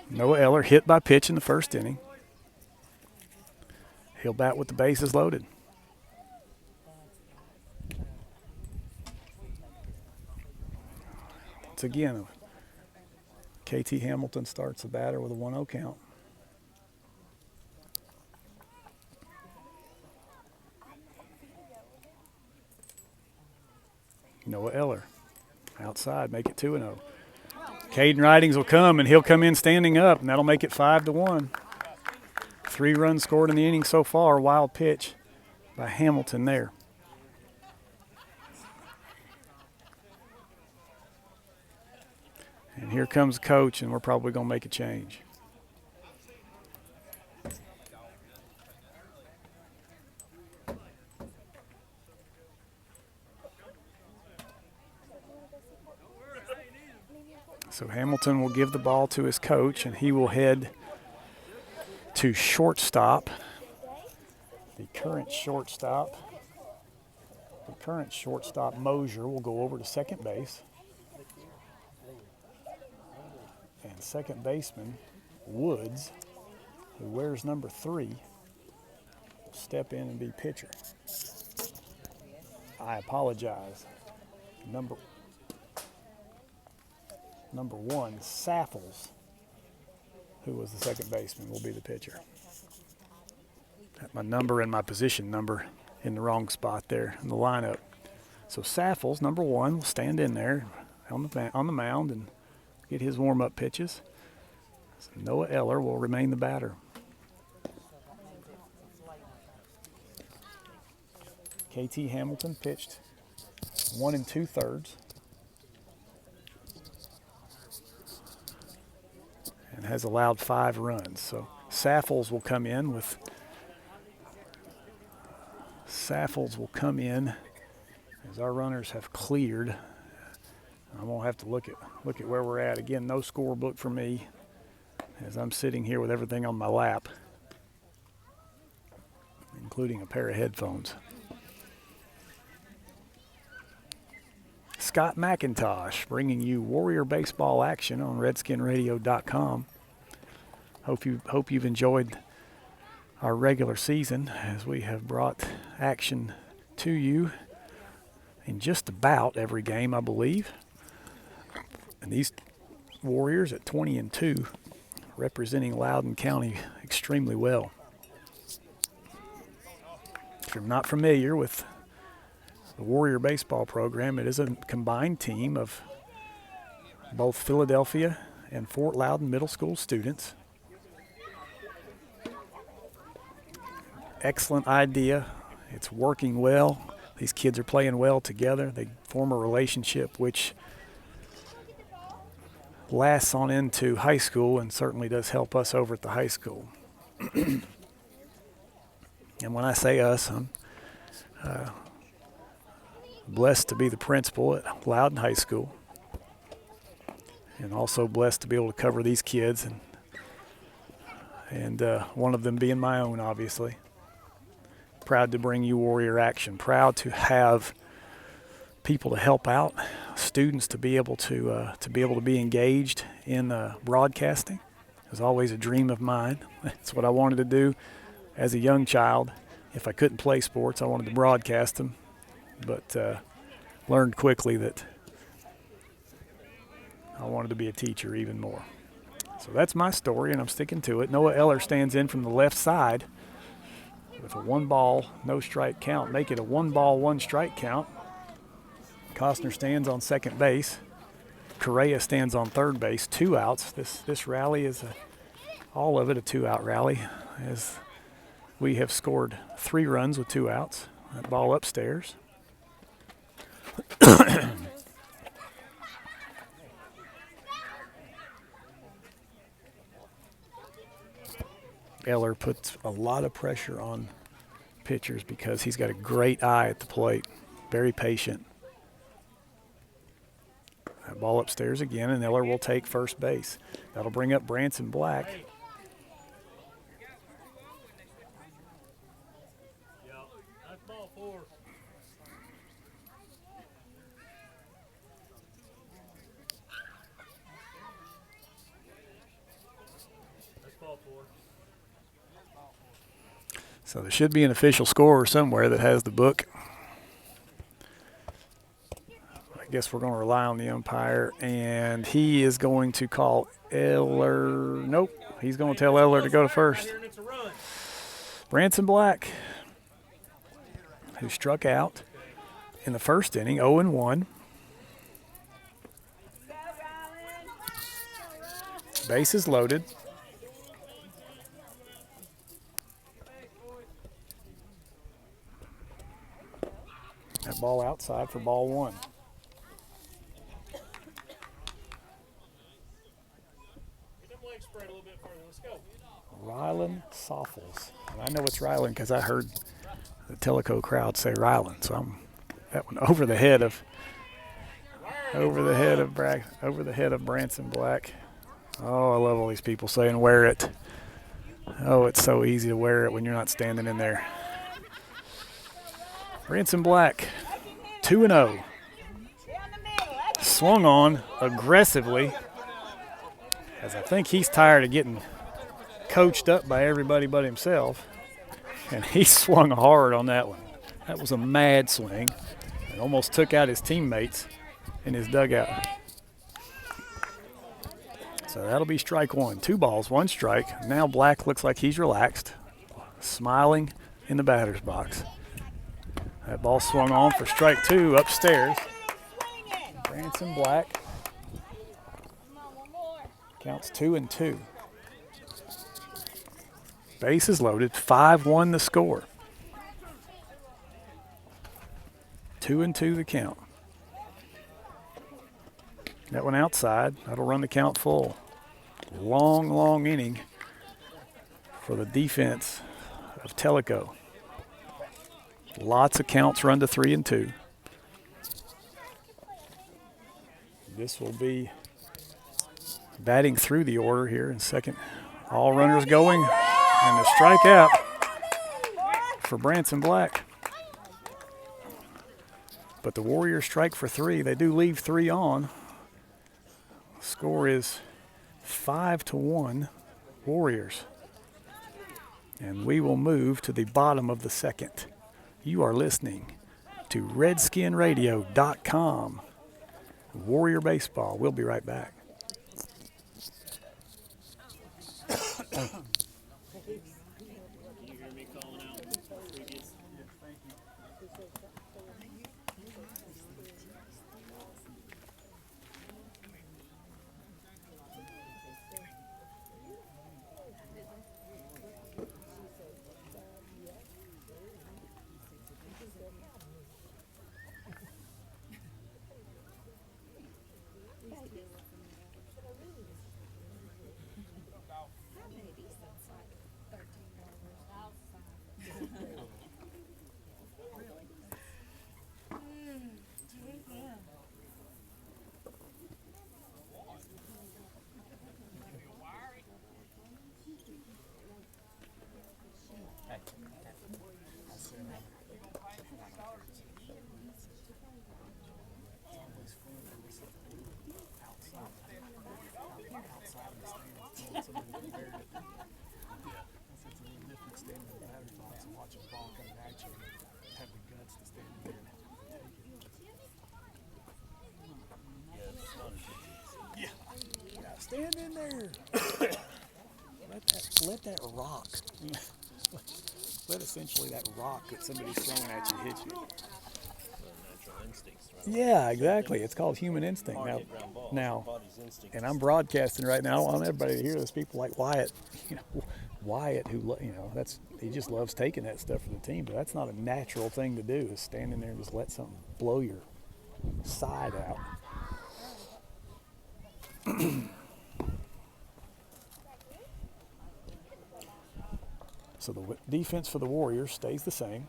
Noah Eller hit by pitch in the first inning. He'll bat with the bases loaded. Again, KT Hamilton starts the batter with a 1-0 count. Noah Eller outside, make it 2-0. Caden Ridings will come, and he'll come in standing up, and that'll make it 5-1. 3 runs scored in the inning so far. Wild pitch by Hamilton there. And here comes the coach, and we're probably going to make a change. So Hamilton will give the ball to his coach, and he will head to shortstop. The current shortstop, Mosier, will go over to second base. And second baseman, Woods, who wears number 3, will step in and be pitcher. I apologize. Number 1, Saffles, who was the second baseman, will be the pitcher. Got my number and my position number in the wrong spot there in the lineup. So Saffles, number 1, will stand in there on the mound and get his warm-up pitches. So Noah Eller will remain the batter. KT Hamilton pitched 1 2/3 and has allowed 5 runs. So Saffles will come in as our runners have cleared. I won't have to look at where we're at. Again, no scorebook for me as I'm sitting here with everything on my lap, including a pair of headphones. Scott McIntosh bringing you Warrior baseball action on RedskinRadio.com. Hope you've enjoyed our regular season as we have brought action to you in just about every game, I believe. And these Warriors at 20-2, representing Loudoun County extremely well. If you're not familiar with the Warrior baseball program, it is a combined team of both Philadelphia and Fort Loudoun middle school students. Excellent idea. It's working well. These kids are playing well together. They form a relationship which lasts on into high school and certainly does help us over at the high school. And when I say us, I'm blessed to be the principal at Loudoun High School, and also blessed to be able to cover these kids, and one of them being my own, obviously. Proud to bring you Warrior action. Proud to have people to help out, students to be able to be engaged in broadcasting. It was always a dream of mine. It's what I wanted to do as a young child. If I couldn't play sports, I wanted to broadcast them, but learned quickly that I wanted to be a teacher even more. So that's my story, and I'm sticking to it. Noah Eller stands in from the left side with a 1-ball, no strike count. Make it a 1-ball, 1-strike count. Costner stands on second base. Correa stands on third base. 2 outs. This rally is all of it a 2-out rally, as we have scored 3 runs with 2 outs. That ball upstairs. Eller puts a lot of pressure on pitchers because he's got a great eye at the plate. Very patient. That ball upstairs again, and Eller will take first base. That'll bring up Branson Black. That's ball 4. That's ball 4. So there should be an official scorer somewhere that has the book. I guess we're going to rely on the umpire, and he is going to call Eller. Nope, he's going to tell Eller to go to first. Branson Black, who struck out in the first inning, 0-1. Bases loaded. That ball outside for ball 1. Rylan Soffels. And I know it's Rylan because I heard the Tellico crowd say Rylan, so I'm that one over the head of over the head of Branson Black. Oh, I love all these people saying wear it. Oh, it's so easy to wear it when you're not standing in there. Branson Black, 2-0. Swung on aggressively, as I think he's tired of getting coached up by everybody but himself. And he swung hard on that one. That was a mad swing. It almost took out his teammates in his dugout. So that'll be strike one. 2 balls, 1 strike. Now Black looks like he's relaxed, smiling in the batter's box. That ball swung on for strike 2 upstairs. Branson Black counts 2-2. Bases loaded, 5-1 the score. 2-2 the count. That one outside, that'll run the count full. Long inning for the defense of Tellico. Lots of counts run to 3-2. This will be batting through the order here in second. All runners going, and a strikeout for Branson Black. But the Warriors strike for 3. They do leave 3 on. Score is 5-1 Warriors. And we will move to the bottom of the second. You are listening to RedskinRadio.com. Warrior Baseball. We'll be right back. Stand in there. Let that rock. Let essentially that rock that somebody's throwing at you hit you. Natural instincts. Yeah, exactly. It's called human instinct. Now, and I'm broadcasting right now. I want everybody to hear this. People like Wyatt, Wyatt, who he just loves taking that stuff for the team. But that's not a natural thing to do. Is stand in there and just let something blow your side out. So the defense for the Warriors stays the same.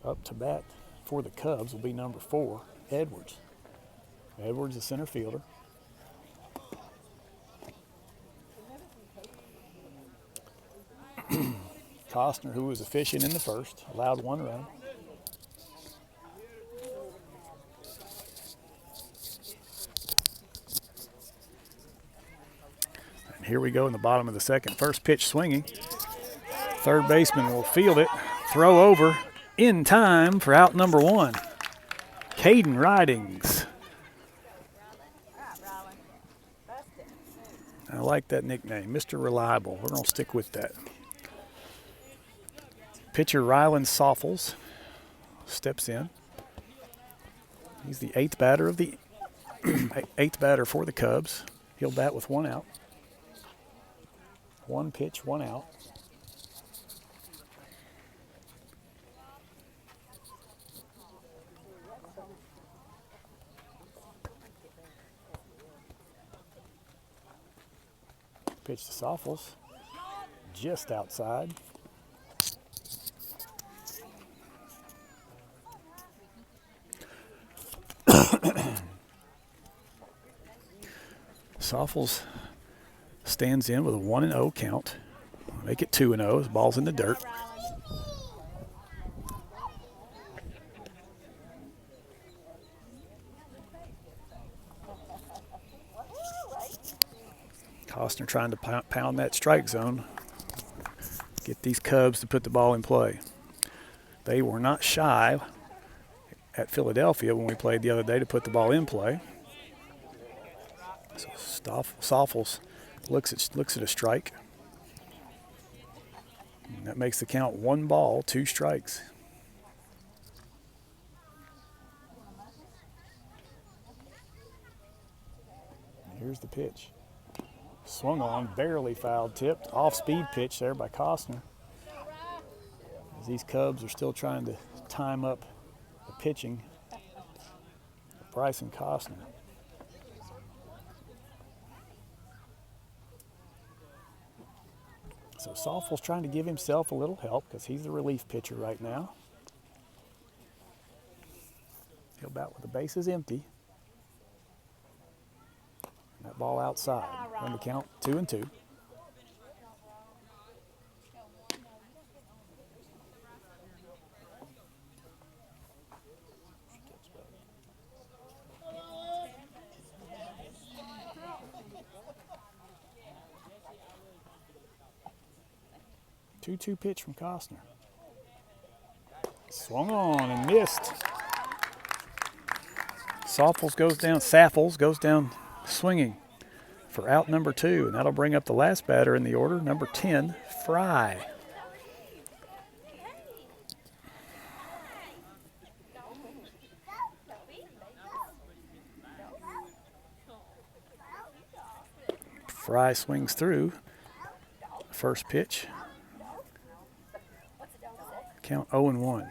Up to bat for the Cubs will be number 4, Edwards. Edwards, the center fielder. Costner, who was efficient in the first, allowed 1 run. Here we go in the bottom of the second. First pitch swinging. Third baseman will field it. Throw over in time for out number 1. Caden Ridings. I like that nickname, Mr. Reliable. We're going to stick with that. Pitcher Rylan Soffels steps in. He's the 8th batter for the Cubs. He'll bat with 1 out. 1 pitch, 1 out. Pitch to Soffels, just outside. Soffels stands in with a 1-0 count. Make it 2-0 as ball's in the dirt. Costner trying to pound that strike zone. Get these Cubs to put the ball in play. They were not shy at Philadelphia when we played the other day to put the ball in play. So Soffels looks at a strike. And that makes the count 1 ball, 2 strikes. Here's the pitch. Swung on, barely fouled, tipped. Off-speed pitch there by Costner. As these Cubs are still trying to time up the pitching of Bryson Costner. So Soffel's trying to give himself a little help because he's the relief pitcher right now. He'll bat with the bases empty. That ball outside. Run the count 2-2. Two-two pitch from Costner. Swung on and missed. Saffels goes down swinging for out number 2, and that'll bring up the last batter in the order, number 10, Fry. Fry swings through. First pitch. Count 0-1.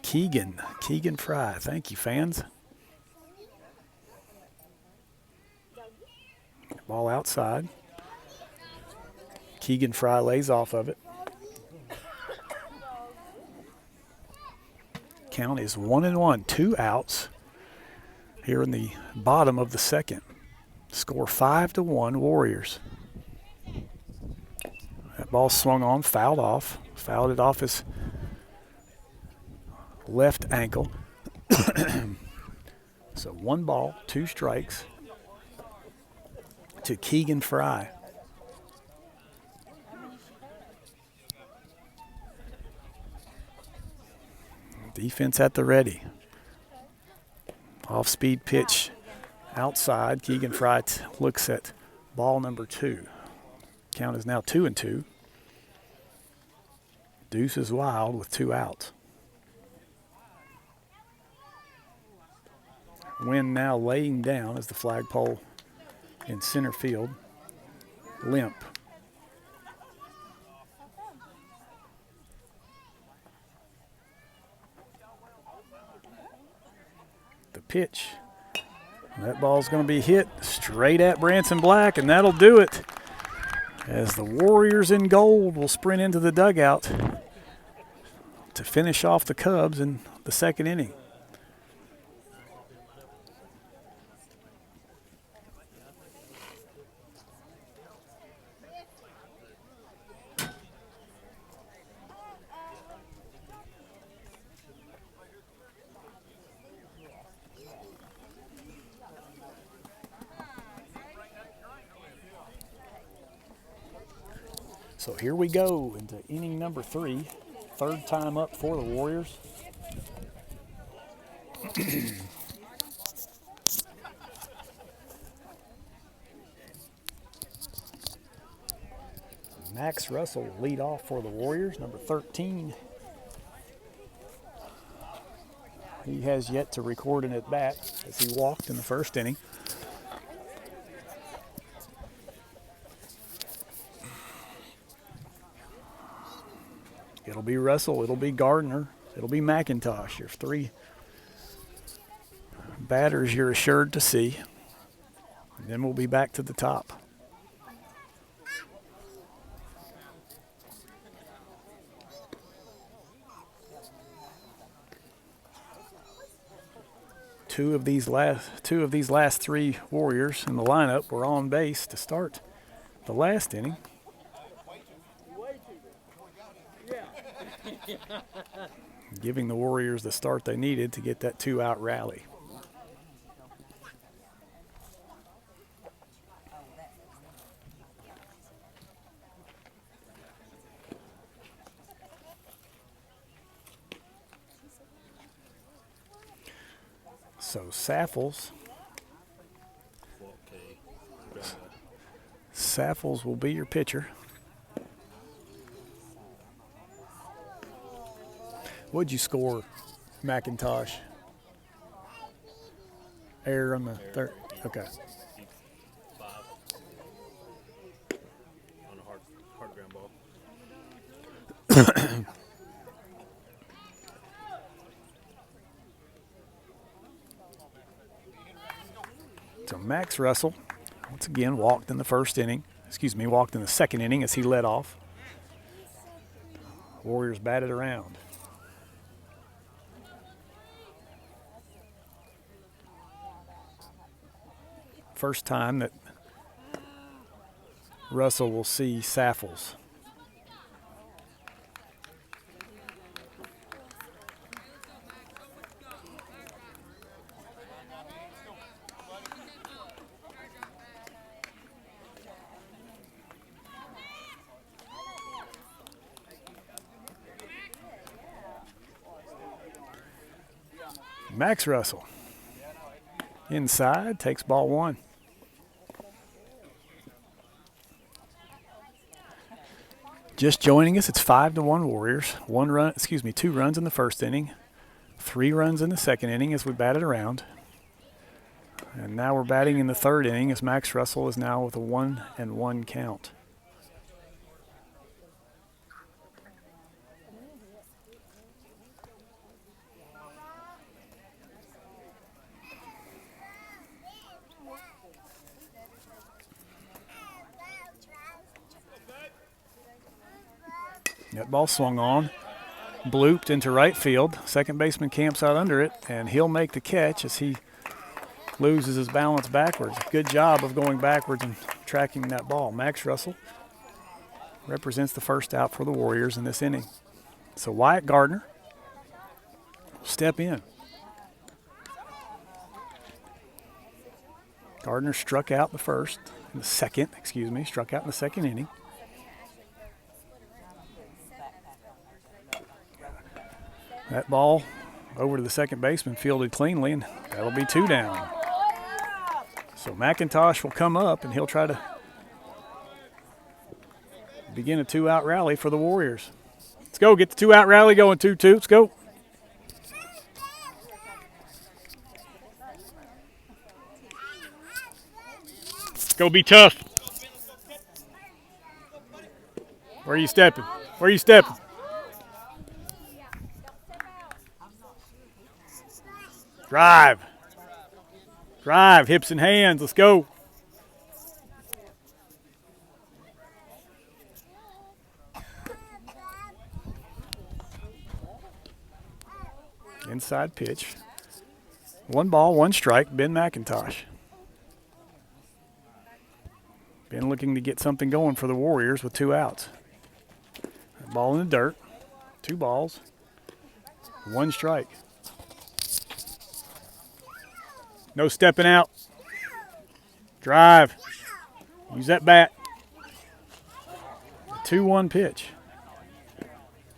Keegan Fry. Thank you, fans. Ball outside. Keegan Fry lays off of it. Count is 1-1, 2 outs here in the bottom of the second. Score 5-1 Warriors. That ball swung on, fouled it off his left ankle. So 1 ball, 2 strikes to Keegan Fry. Defense at the ready. Off-speed pitch outside. Keegan Fry looks at ball number 2. Count is now 2-2. Deuce is wild with 2 outs. Wind now laying down as the flagpole in center field. Limp. The pitch. That ball's going to be hit straight at Branson Black, and that'll do it. As the Warriors in gold will sprint into the dugout to finish off the Cubs in the second inning. So here we go into inning number 3, third time up for the Warriors. Max Russell lead off for the Warriors, number 13. He has yet to record an at-bat as he walked in the first inning. It'll be Russell, it'll be Gardner, it'll be McIntosh. Your 3 batters you're assured to see. And then we'll be back to the top. Two of these last three Warriors in the lineup were on base to start the last inning. Giving the Warriors the start they needed to get that 2-out rally. So Saffles will be your pitcher. What'd you score, McIntosh? Air on the third. Okay. 5 on a hard ground ball. So Max Russell, once again, walked in the second inning as he led off. Warriors batted around. First time that Russell will see Saffles. Max Russell inside, takes ball one. Just joining us, it's 5-1 Warriors. 2 runs in the first inning, 3 runs in the second inning as we batted around. And now we're batting in the third inning as Max Russell is now with a 1-1 count. That ball swung on, blooped into right field. Second baseman camps out under it, and he'll make the catch as he loses his balance backwards. Good job of going backwards and tracking that ball. Max Russell represents the first out for the Warriors in this inning. So Wyatt Gardner will step in. Gardner struck out in the second inning. That ball over to the second baseman, fielded cleanly, and that'll be 2 down. So McIntosh will come up, and he'll try to begin a 2-out rally for the Warriors. Let's go, get the 2-out rally going, 2-2, let's go. Let's go be tough. Where are you stepping? Drive, hips and hands, let's go. Inside pitch. 1 ball, 1 strike, Ben McIntosh. Ben looking to get something going for the Warriors with 2 outs. Ball in the dirt, 2 balls, 1 strike. No stepping out. Drive. Use that bat. 2-1 pitch.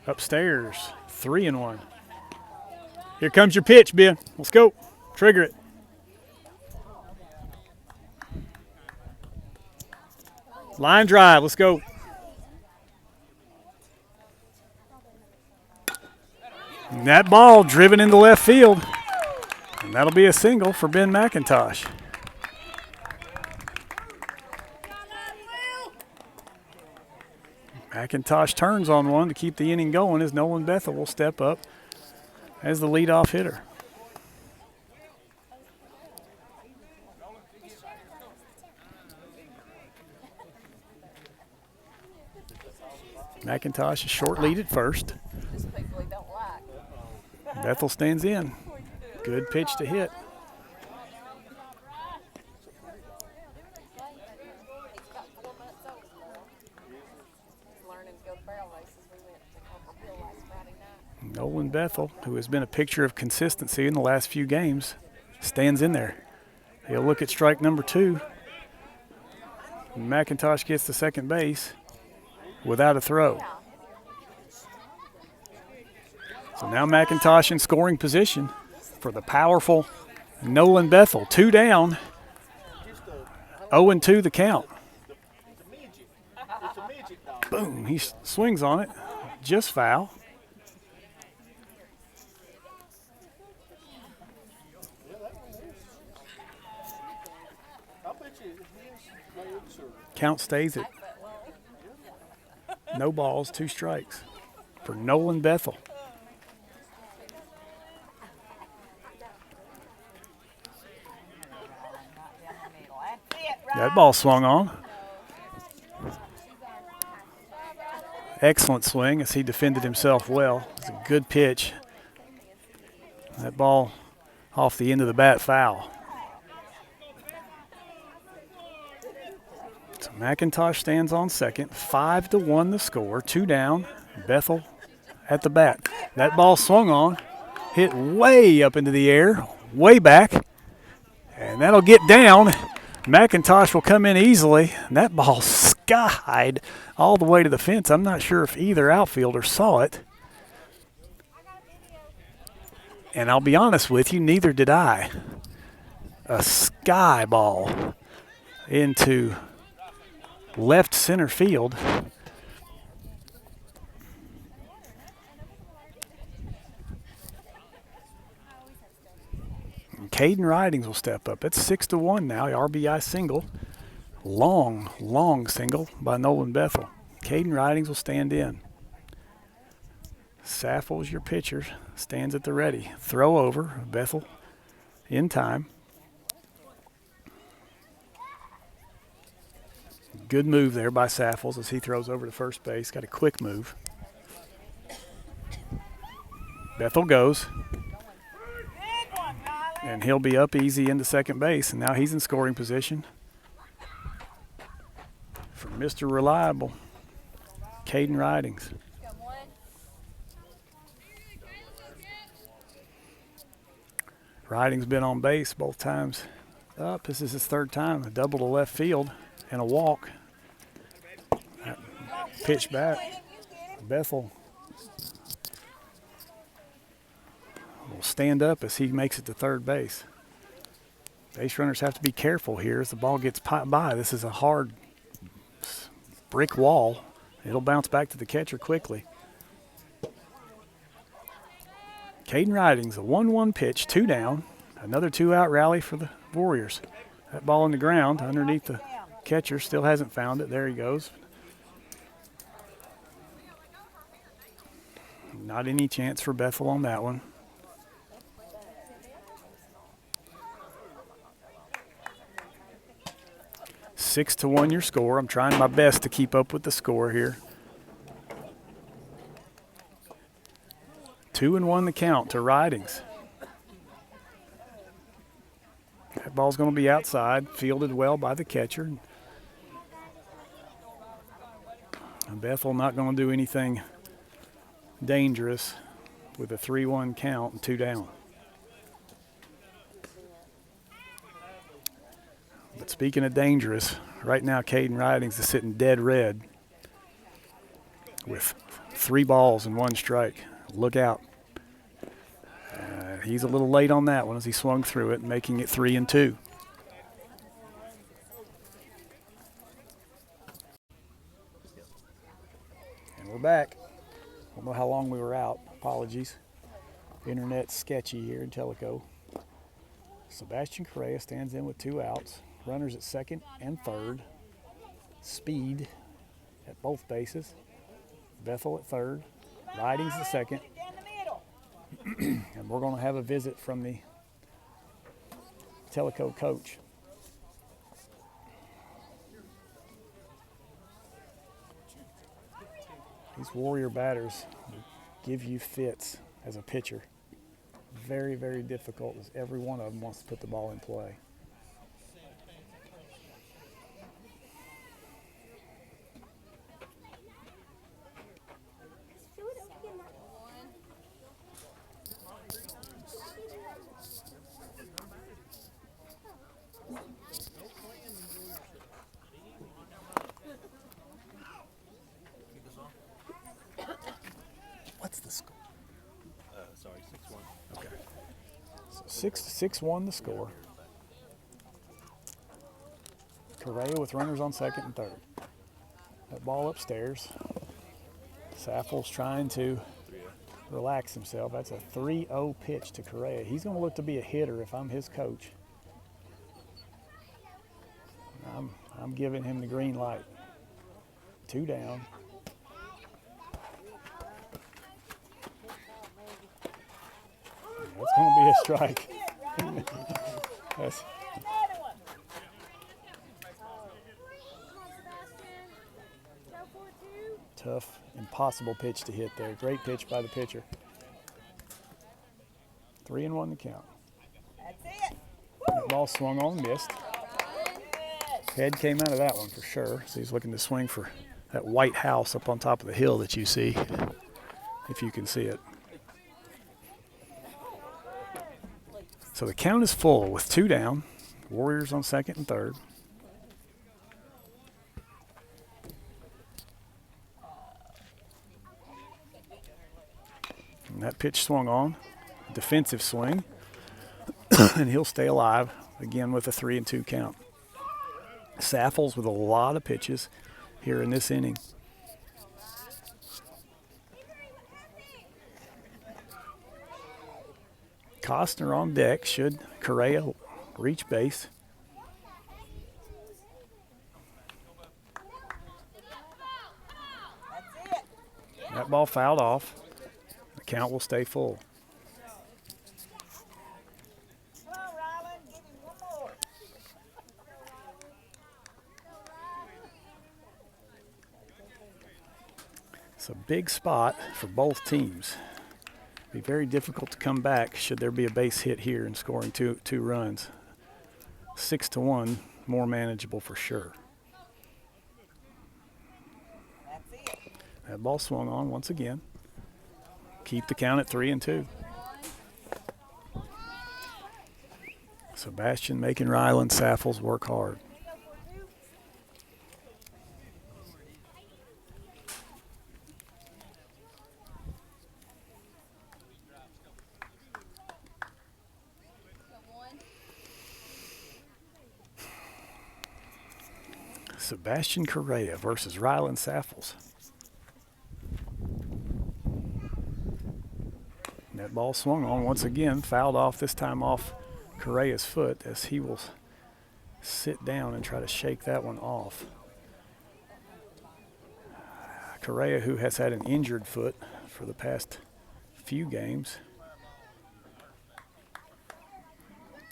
Upstairs. 3-1. Here comes your pitch, Ben. Let's go. Trigger it. Line drive. Let's go. And that ball driven into left field. And that'll be a single for Ben McIntosh. McIntosh turns on one to keep the inning going as Nolan Bethel will step up as the leadoff hitter. McIntosh is short lead at first. Bethel stands in. Good pitch to hit. Nolan Bethel, who has been a picture of consistency in the last few games, stands in there. He'll look at strike number 2. McIntosh gets to second base without a throw. So now McIntosh in scoring position for the powerful Nolan Bethel. 2 down, 0-2 the count. Boom, he swings on it, just foul. Count stays at no balls, 2 strikes for Nolan Bethel. That ball swung on. Excellent swing as he defended himself well. It's a good pitch. That ball off the end of the bat, foul. So McIntosh stands on second. 5-1 the score. 2 down. Bethel at the bat. That ball swung on. Hit way up into the air. Way back. And that'll get down. McIntosh will come in easily. And that ball skied all the way to the fence. I'm not sure if either outfielder saw it. And I'll be honest with you, neither did I. A sky ball into left center field. And Caden Ridings will step up. It's 6-1 now. RBI single. Long single by Nolan Bethel. Caden Ridings will stand in. Saffels, your pitcher, stands at the ready. Throw over. Bethel in time. Good move there by Saffels as he throws over to first base. Got a quick move. Bethel goes. And he'll be up easy into second base. And now he's in scoring position for Mr. Reliable, Caden Ridings. Ridings been on base both times up. This is his 3rd time. A double to left field and a walk. Pitch back. Bethel will stand up as he makes it to third base. Base runners have to be careful here as the ball gets popped by. This is a hard brick wall. It'll bounce back to the catcher quickly. Caden Ridings, a 1-1 pitch, 2 down. Another 2-out rally for the Warriors. That ball on the ground underneath the catcher, still hasn't found it. There he goes. Not any chance for Bethel on that one. Six to 1 your score. I'm trying my best to keep up with the score here. 2-1 the count to Ridings. That ball's going to be outside, fielded well by the catcher. And Bethel not going to do anything dangerous with a 3-1 count and 2 down. But speaking of dangerous, right now Caden Ridings is sitting dead red with 3 balls and 1 strike. Look out. He's a little late on that one as he swung through it, making it 3-2. And we're back. I don't know how long we were out. Apologies. Internet's sketchy here in Tellico. Sebastian Correa stands in with 2 outs. Runners at second and third. Speed at both bases. Bethel at third. Ridings at second. And we're going to have a visit from the Tellico coach. These Warrior batters give you fits as a pitcher. Very, very difficult as every one of them wants to put the ball in play. Sorry, 6-1. Okay. So 6-1 the score. Correa with runners on second and third. That ball upstairs. Saffol's trying to relax himself. That's a 3-0 pitch to Correa. He's going to look to be a hitter if I'm his coach. I'm giving him the green light. 2 down. That's going to be a strike. That's, tough, impossible pitch to hit there. Great pitch by the pitcher. 3-1 to count. That ball swung on, missed. Head came out of that one for sure. So he's looking to swing for that white house up on top of the hill that you see, if you can see it. So the count is full with 2 down. Warriors on second and third. And that pitch swung on. Defensive swing. And he'll stay alive again with a 3-2 count. Saffol's with a lot of pitches here in this inning. Costner on deck. Should Correa reach base? That ball fouled off. The count will stay full. It's a big spot for both teams. Be very difficult to come back should there be a base hit here and scoring two runs. 6-1, more manageable for sure. That ball swung on once again. Keep the count at 3-2. Sebastian making Ryland Saffol's work hard. Sebastian Correa versus Ryland Saffol's. That ball swung on once again, fouled off, this time off Correa's foot as he will sit down and try to shake that one off. Correa, who has had an injured foot for the past few games.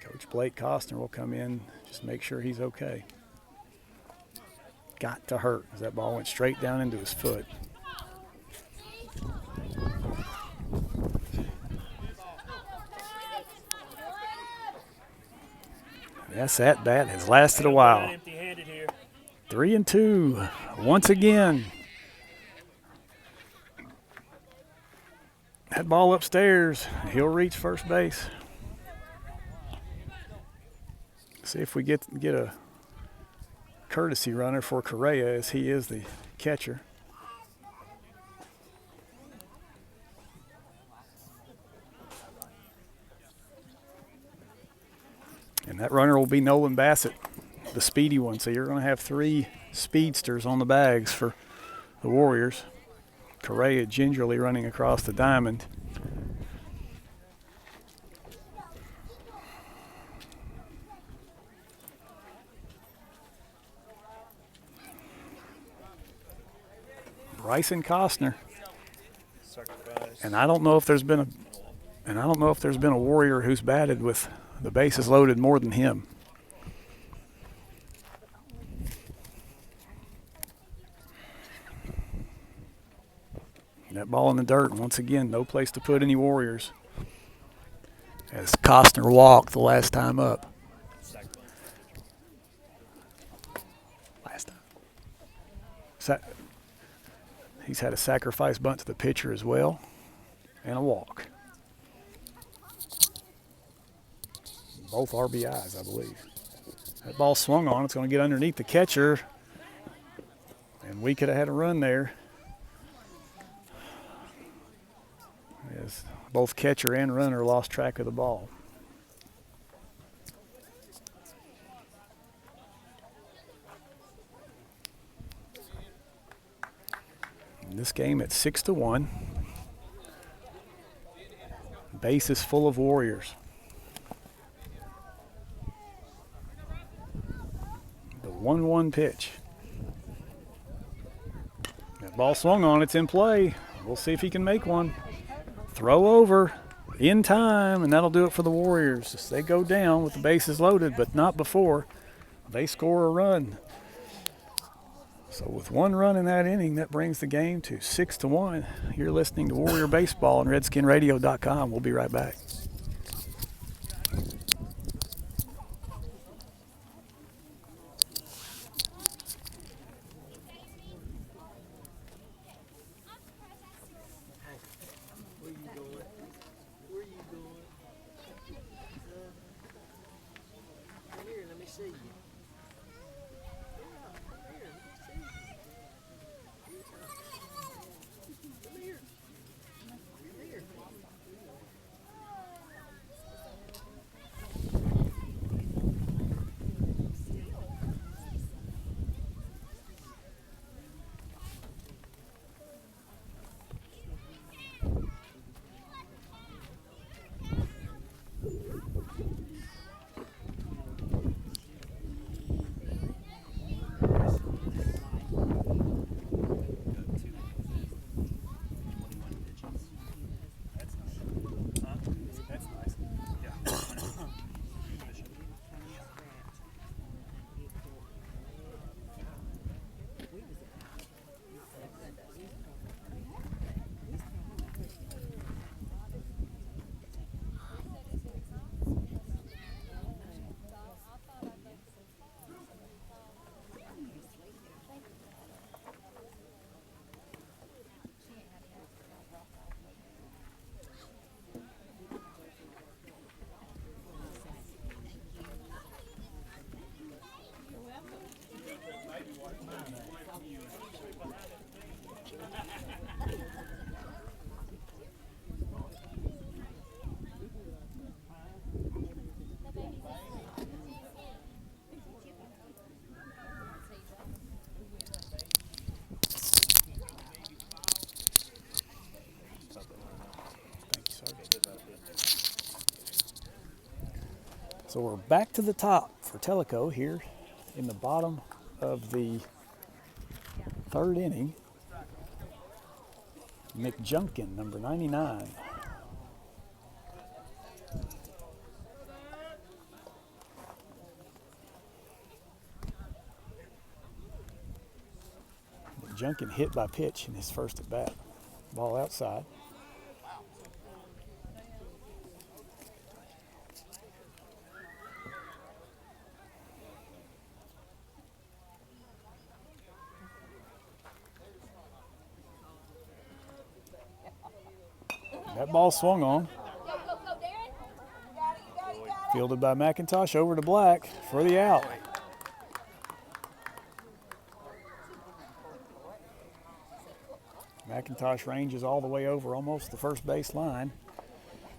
Coach Blake Costner will come in, just make sure he's okay. Got to hurt as that ball went straight down into his foot. Yes, that bat has lasted a while. 3-2 once again. That ball upstairs, he'll reach first base. See if we get a courtesy runner for Correa as he is the catcher. And that runner will be Nolan Bassett, the speedy one. So you're going to have 3 speedsters on the bags for the Warriors. Correa gingerly running across the diamond. Bryson Costner. And I don't know if there's been a Warrior who's batted with the bases loaded more than him. That ball in the dirt, once again, no place to put any Warriors. As Costner walked the last time up. Last time. He's had a sacrifice bunt to the pitcher as well, and a walk. Both RBIs, I believe. That ball swung on. It's going to get underneath the catcher, and we could have had a run there. As Both catcher and runner lost track of the ball. In this game at 6-1. Base is full of Warriors. The 1-1 pitch. That ball swung on, it's in play. We'll see if he can make one. Throw over in time, and that'll do it for the Warriors. They go down with the bases loaded, but not before they score a run. So with one run in that inning, that brings the game to 6-1. You're listening to Warrior Baseball on RedskinRadio.com. We'll be right back. Where you going? Where you going? Come here, let me see you. So we're back to the top for Tellico here in the bottom of the third inning. McJunkin, number 99. McJunkin hit by pitch in his first at bat. Ball outside. That ball swung on. Fielded by McIntosh over to Black for the out. McIntosh ranges all the way over almost the first base line.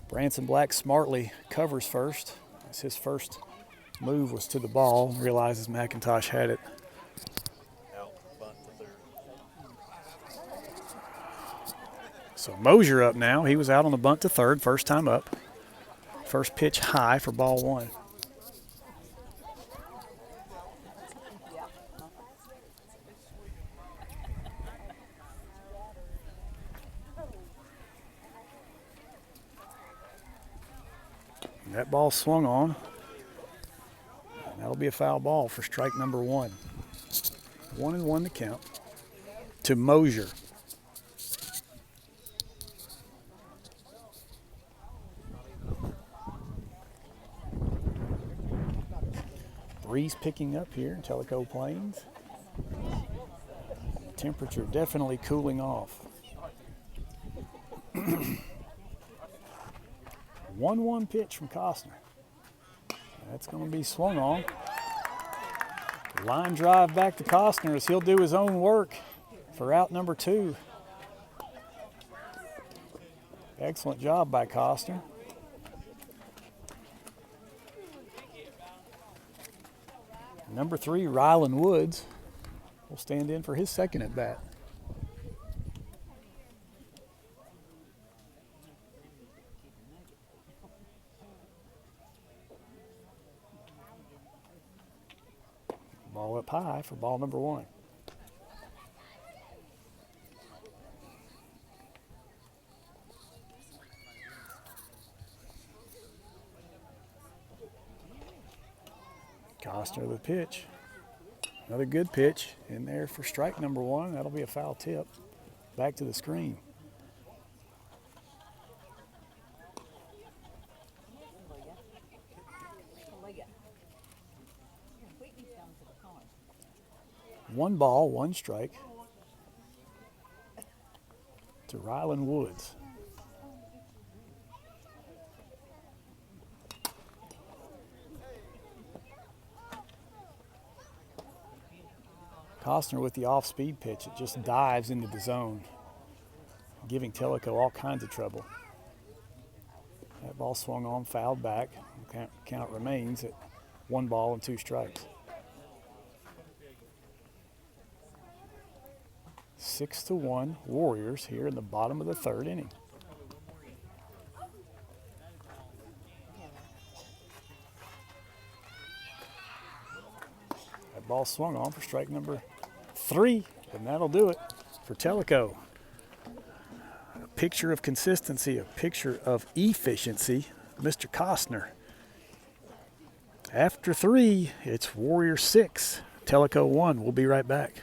Branson Black smartly covers first. As his first move was to the ball, realizes McIntosh had it. So Mosier up now. He was out on the bunt to third, first time up. First pitch high for ball one. And that ball swung on. And that'll be a foul ball for strike number one. 1-1 to count to Mosier. Breeze picking up here in Tellico Plains. Temperature definitely cooling off. 1-1 pitch from Costner. That's going to be swung on. Line drive back to Costner as he'll do his own work for out number two. Excellent job by Costner. Number 3, Rylan Woods, will stand in for his second at bat. Ball up high for ball number 1. Costner the pitch. Another good pitch in there for strike number 1. That'll be a foul tip. Back to the screen. One ball, one strike to Rylan Woods. Costner with the off-speed pitch. It just dives into the zone, giving Tellico all kinds of trouble. That ball swung on, fouled back. Count remains at 1 ball and 2 strikes. 6-1 Warriors here in the bottom of the 3rd inning. That ball swung on for strike number 3, and that'll do it for Tellico. A picture of consistency, a picture of efficiency, Mr. Costner. After 3, it's Warrior 6, Tellico 1. We'll be right back.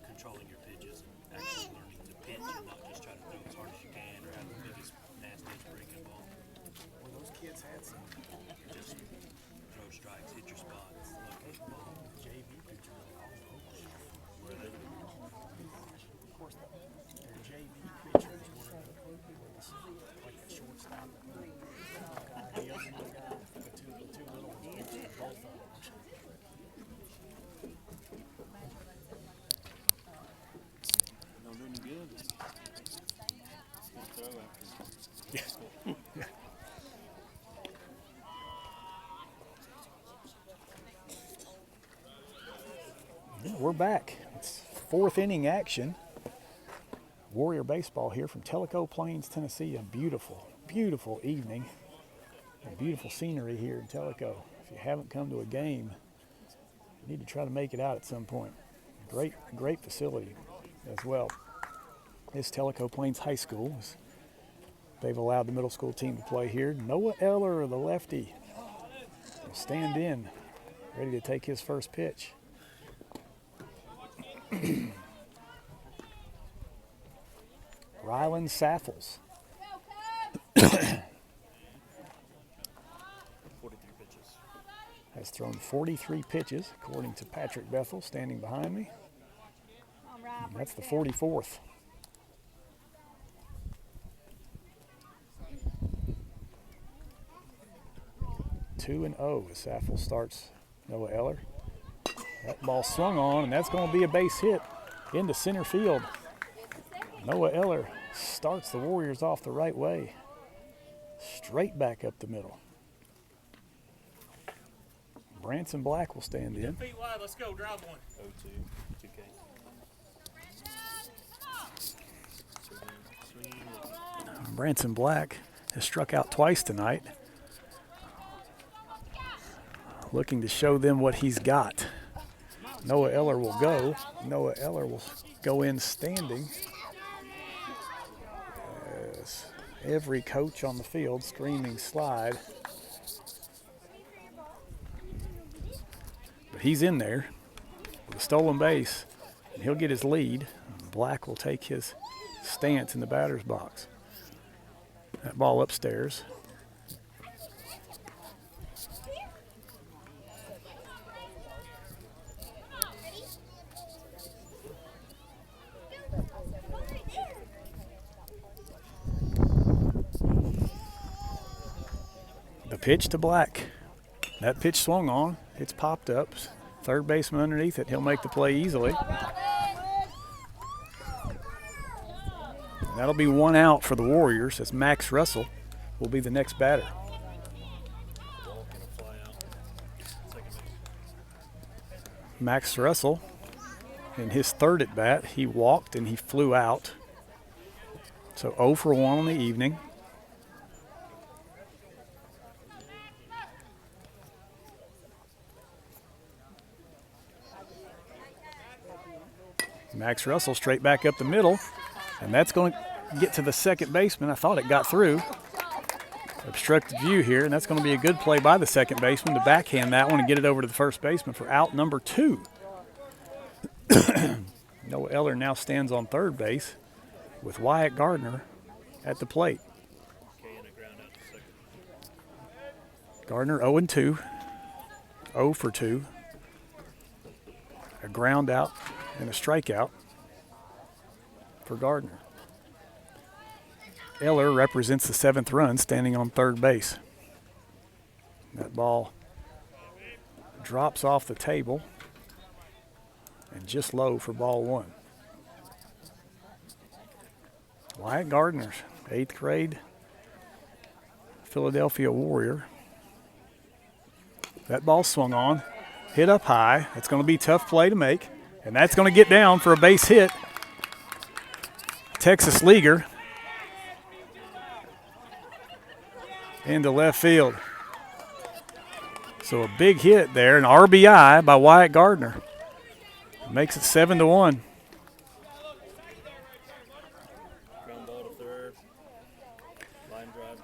Controlling your pitches and actually learning to pitch and not just try to throw as hard as you can or have the biggest, nastiest breaking ball. Well, those kids had some Just throw strikes, hit your spots, locate the ball. JV pitchers all over. Where they Of course, their JV pitchers were like the shortstop. The other guy, the two little ones, both of them. Don't do any good. Just throw after. Yeah. Yeah, we're back. It's 4th inning action. Warrior baseball here from Tellico Plains, Tennessee. A beautiful, beautiful evening. And beautiful scenery here in Tellico. If you haven't come to a game, you need to try to make it out at some point. Great facility as well. This Tellico Plains High School. They've allowed the middle school team to play here. Noah Eller, the lefty, will stand in, ready to take his first pitch. Rylan Saffles 43 pitches. has thrown 43 pitches, according to Patrick Bethel, standing behind me. And that's the 44th. Two and 0 as Saffles starts Noah Eller. That ball swung on, and that's going to be a base hit into center field. Noah Eller starts the Warriors off the right way. straight back up the middle. Branson Black will stand in. 10 feet wide, let's go, drive one. 0-2, 2K. Branson Black has struck out twice tonight, looking to show them what he's got. Noah Eller will go. Noah Eller will go in standing. As every coach on the field screaming slide. But he's in there with a stolen base, and he'll get his lead. Black will take his stance in the batter's box. That ball upstairs. The pitch to Black. That pitch swung on. It's popped up. Third baseman underneath it. He'll make the play easily. That'll be one out for the Warriors as Max Russell will be the next batter. Max Russell, in his third at bat, he walked and he flew out. So 0 for 1 on the evening. Max Russell straight back up the middle, and that's going to get to the second baseman. I thought it got through. Obstructed view here, and that's going to be a good play by the second baseman to backhand that one and get it over to the first baseman for out number 2. Noah Eller now stands on third base with Wyatt Gardner at the plate. Gardner 0-2, 0 for 2. A ground out and a strikeout for Gardner. Eller represents the 7th run standing on third base. That ball drops off the table and just low for ball 1. Wyatt Gardner, 8th grade Philadelphia Warrior. That ball swung on, hit up high. That's going to be a tough play to make, and that's going to get down for a base hit. Texas Leaguer into left field. So a big hit there, an RBI by Wyatt Gardner. Makes it 7-1. Ground ball to third. Line drive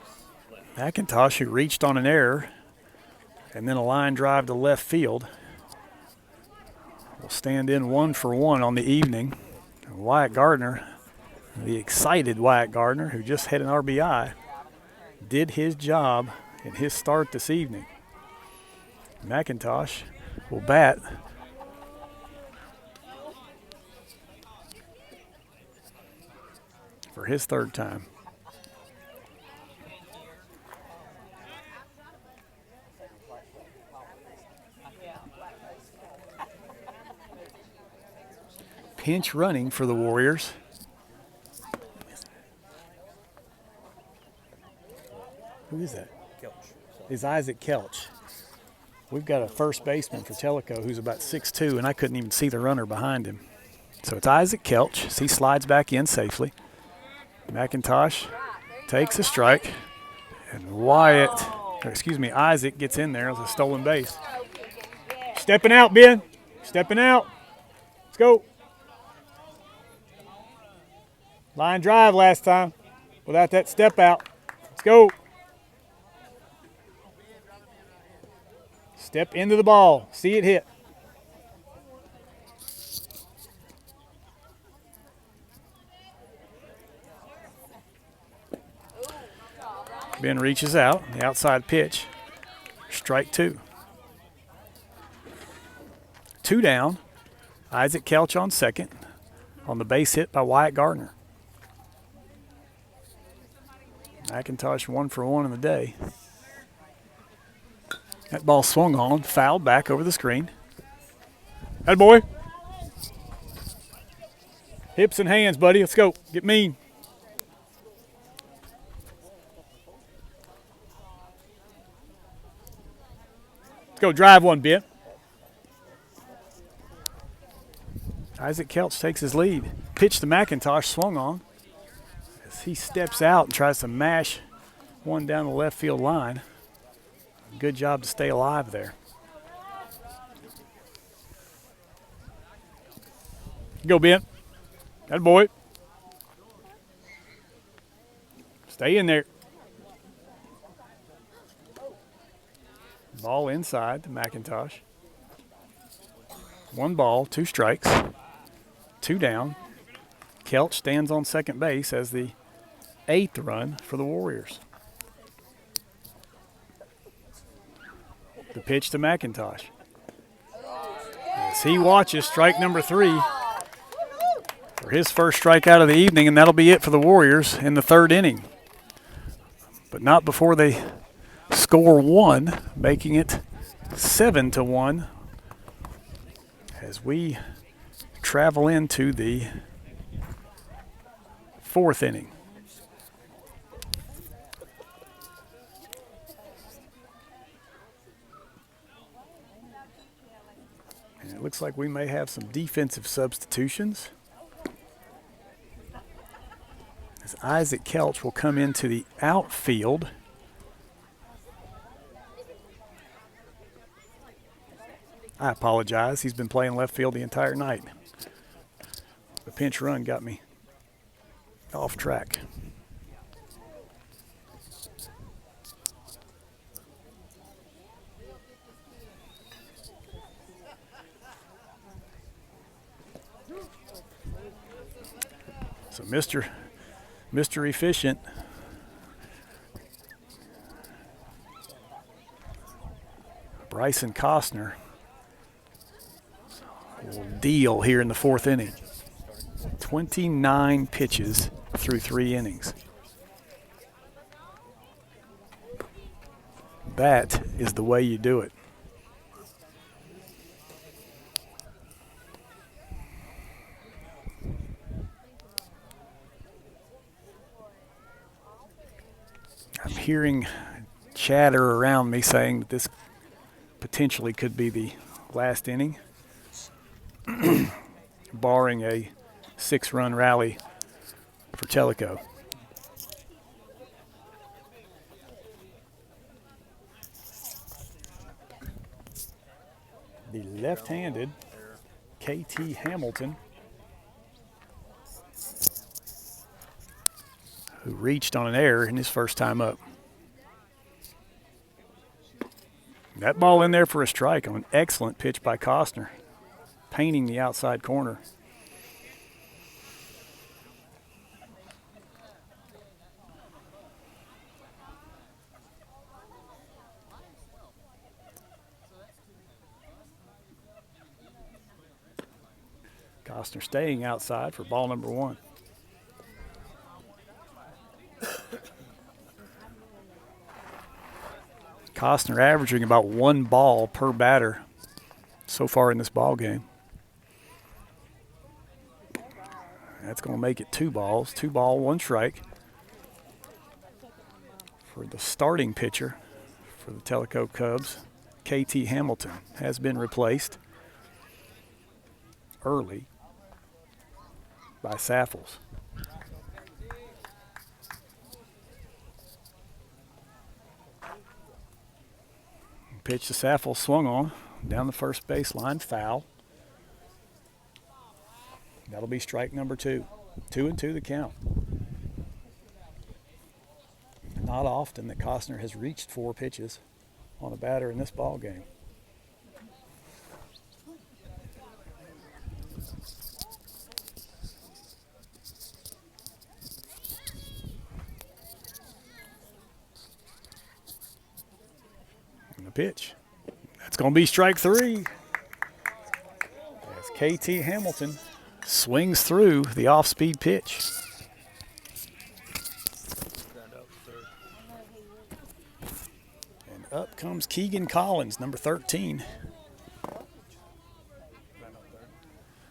left. McIntosh, who reached on an error, and then a line drive to left field, will stand in 1 for 1 on the evening. And Wyatt Gardner, the excited Wyatt Gardner, who just had an RBI, did his job in his start this evening. McIntosh will bat for his third time. Pinch running for the Warriors. Who is that? Kelch. Is Isaac Kelch. We've got a first baseman for Tellico who's about 6'2", and I couldn't even see the runner behind him. So it's Isaac Kelch as he slides back in safely. McIntosh takes a strike, and Isaac gets in there with a stolen base. Stepping out, Ben. Stepping out. Let's go. Line drive last time without that step out. Let's go. Step into the ball. See it hit. Ben reaches out. The outside pitch. Strike 2. 2 down. Isaac Kelch on second on the base hit by Wyatt Gardner. McIntosh 1 for 1 in the day. That ball swung on, fouled back over the screen. That boy. Hips and hands, buddy. Let's go. Get mean. Let's go drive one, Bit. Isaac Kelch takes his lead. Pitch to McIntosh, swung on. As he steps out and tries to mash one down the left field line. Good job to stay alive there. Go, Ben. That boy. Stay in there. Ball inside to McIntosh. 1 ball, 2 strikes, 2 down. Kelch stands on second base as the 8th run for the Warriors. The pitch to McIntosh. As he watches strike number 3 for his first strikeout of the evening, and that'll be it for the Warriors in the 3rd inning. But not before they score 1, making it 7-1 as we travel into the 4th inning. And it looks like we may have some defensive substitutions. As Isaac Kelch will come into the outfield. I apologize. He's been playing left field the entire night. The pinch run got me off track. So Mr. Efficient Bryson Costner will deal here in the 4th inning. 29 pitches through 3 innings. That is the way you do it. I'm hearing chatter around me saying that this potentially could be the last inning, barring a 6-run rally for Tellico. The left-handed KT Hamilton, who reached on an error in his first time up. That ball in there for a strike on an excellent pitch by Costner, painting the outside corner. Costner staying outside for ball number 1. Costner averaging about 1 ball per batter so far in this ball game. That's going to make it 2 balls, 2 ball, 1 strike for the starting pitcher for the Tellico Cubs. KT Hamilton has been replaced early by Saffles. Pitch to Saffles, swung on down the first baseline, foul. That'll be strike number 2. 2-2 the count. Not often that Costner has reached 4 pitches on a batter in this ball game. Pitch. That's going to be strike 3. As KT Hamilton swings through the off-speed pitch. And up comes Keegan Collins, number 13,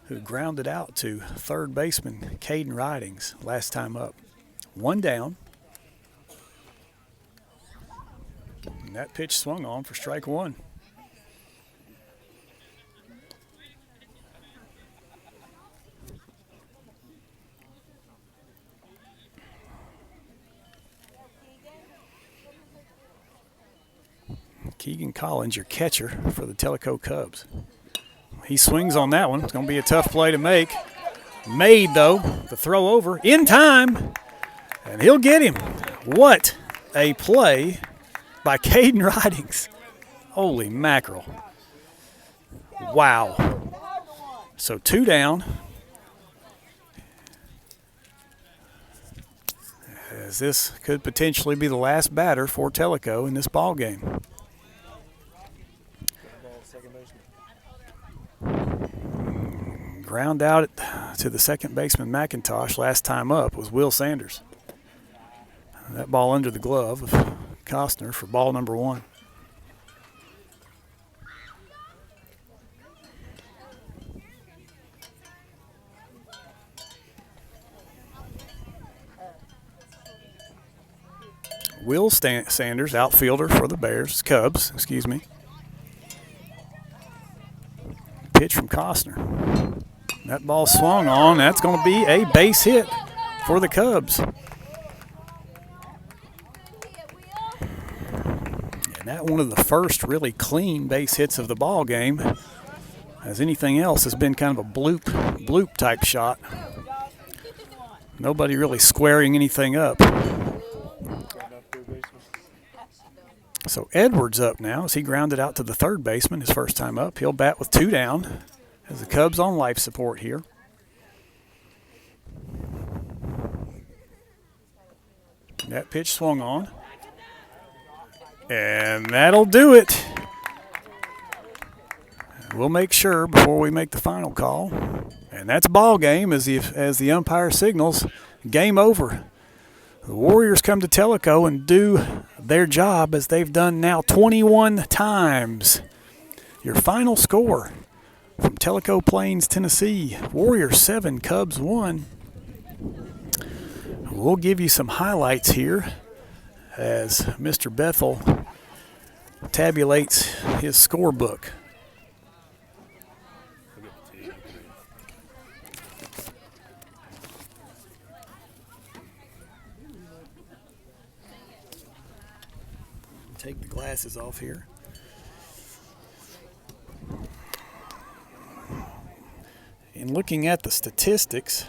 who grounded out to third baseman Caden Ridings last time up. 1 down. And that pitch swung on for strike 1. Keegan Collins, your catcher for the Tellico Cubs. He swings on that one. It's going to be a tough play to make. Made, though, the throw over in time, and he'll get him. What a play by Caden Ridings. Holy mackerel. Wow. So 2 down. As this could potentially be the last batter for Tellico in this ball game. Ground out to the second baseman McIntosh. Last time up was Will Sanders. That ball under the glove of Costner for ball number 1. Will Sanders, outfielder for the Cubs, excuse me. Pitch from Costner. That ball swung on. That's going to be a base hit for the Cubs. And that one of the first really clean base hits of the ball game, as anything else has been kind of a bloop type shot. Nobody really squaring anything up. So Edwards up now as he grounded out to the third baseman his first time up. He'll bat with 2 down as the Cubs on life support here. That pitch swung on. And that'll do it. We'll make sure before we make the final call. And that's ball game as the umpire signals game over. The Warriors come to Tellico and do their job as they've done now 21 times. Your final score from Tellico Plains, Tennessee, Warriors 7, Cubs 1. We'll give you some highlights here as Mr. Bethel tabulates his scorebook. Take the glasses off here. In looking at the statistics,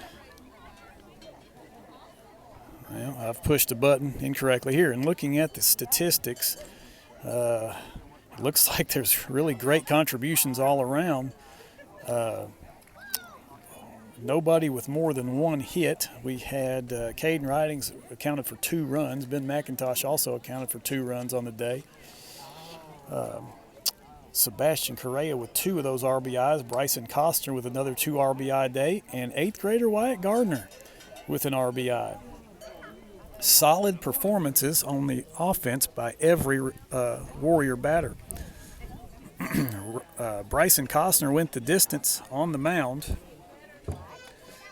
well, I've pushed a button incorrectly here. In looking at the statistics, it looks like there's really great contributions all around. Nobody with more than 1 hit. We had Caden Ridings accounted for 2 runs. Ben McIntosh also accounted for 2 runs on the day. Sebastian Correa with 2 of those RBIs. Bryson Costner with another 2 RBI day. And 8th grader Wyatt Gardner with an RBI. Solid performances on the offense by every Warrior batter. Bryson Costner went the distance on the mound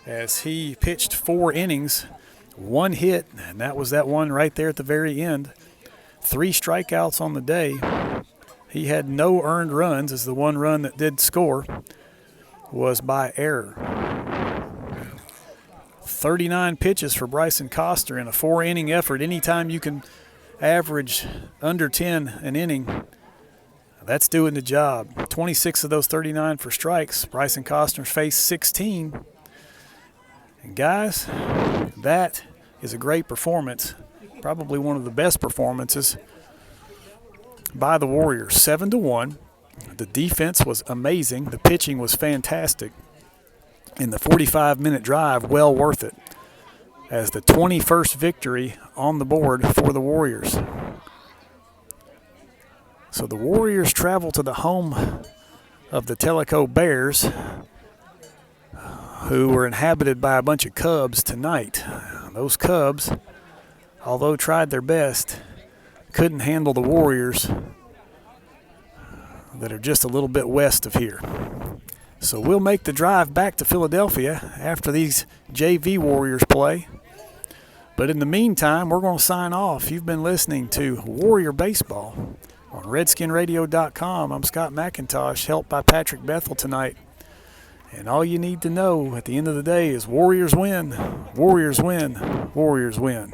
as he pitched 4 innings, 1 hit, and that was that one right there at the very end. 3 strikeouts on the day. He had no earned runs, as the 1 run that did score was by error. 39 pitches for Bryson Costner in a 4-inning effort. Anytime you can average under 10 an inning, that's doing the job. 26 of those 39 for strikes. Bryson Costner faced 16. And guys, that is a great performance. Probably one of the best performances by the Warriors. 7-1. The defense was amazing. The pitching was fantastic. And the 45-minute drive, well worth it, as the 21st victory on the board for the Warriors. So the Warriors travel to the home of the Tellico Bears, who were inhabited by a bunch of Cubs tonight. Those Cubs, although tried their best, couldn't handle the Warriors that are just a little bit west of here. So we'll make the drive back to Philadelphia after these JV Warriors play. But in the meantime, we're going to sign off. You've been listening to Warrior Baseball on RedskinRadio.com. I'm Scott McIntosh, helped by Patrick Bethel tonight. And all you need to know at the end of the day is Warriors win, Warriors win, Warriors win.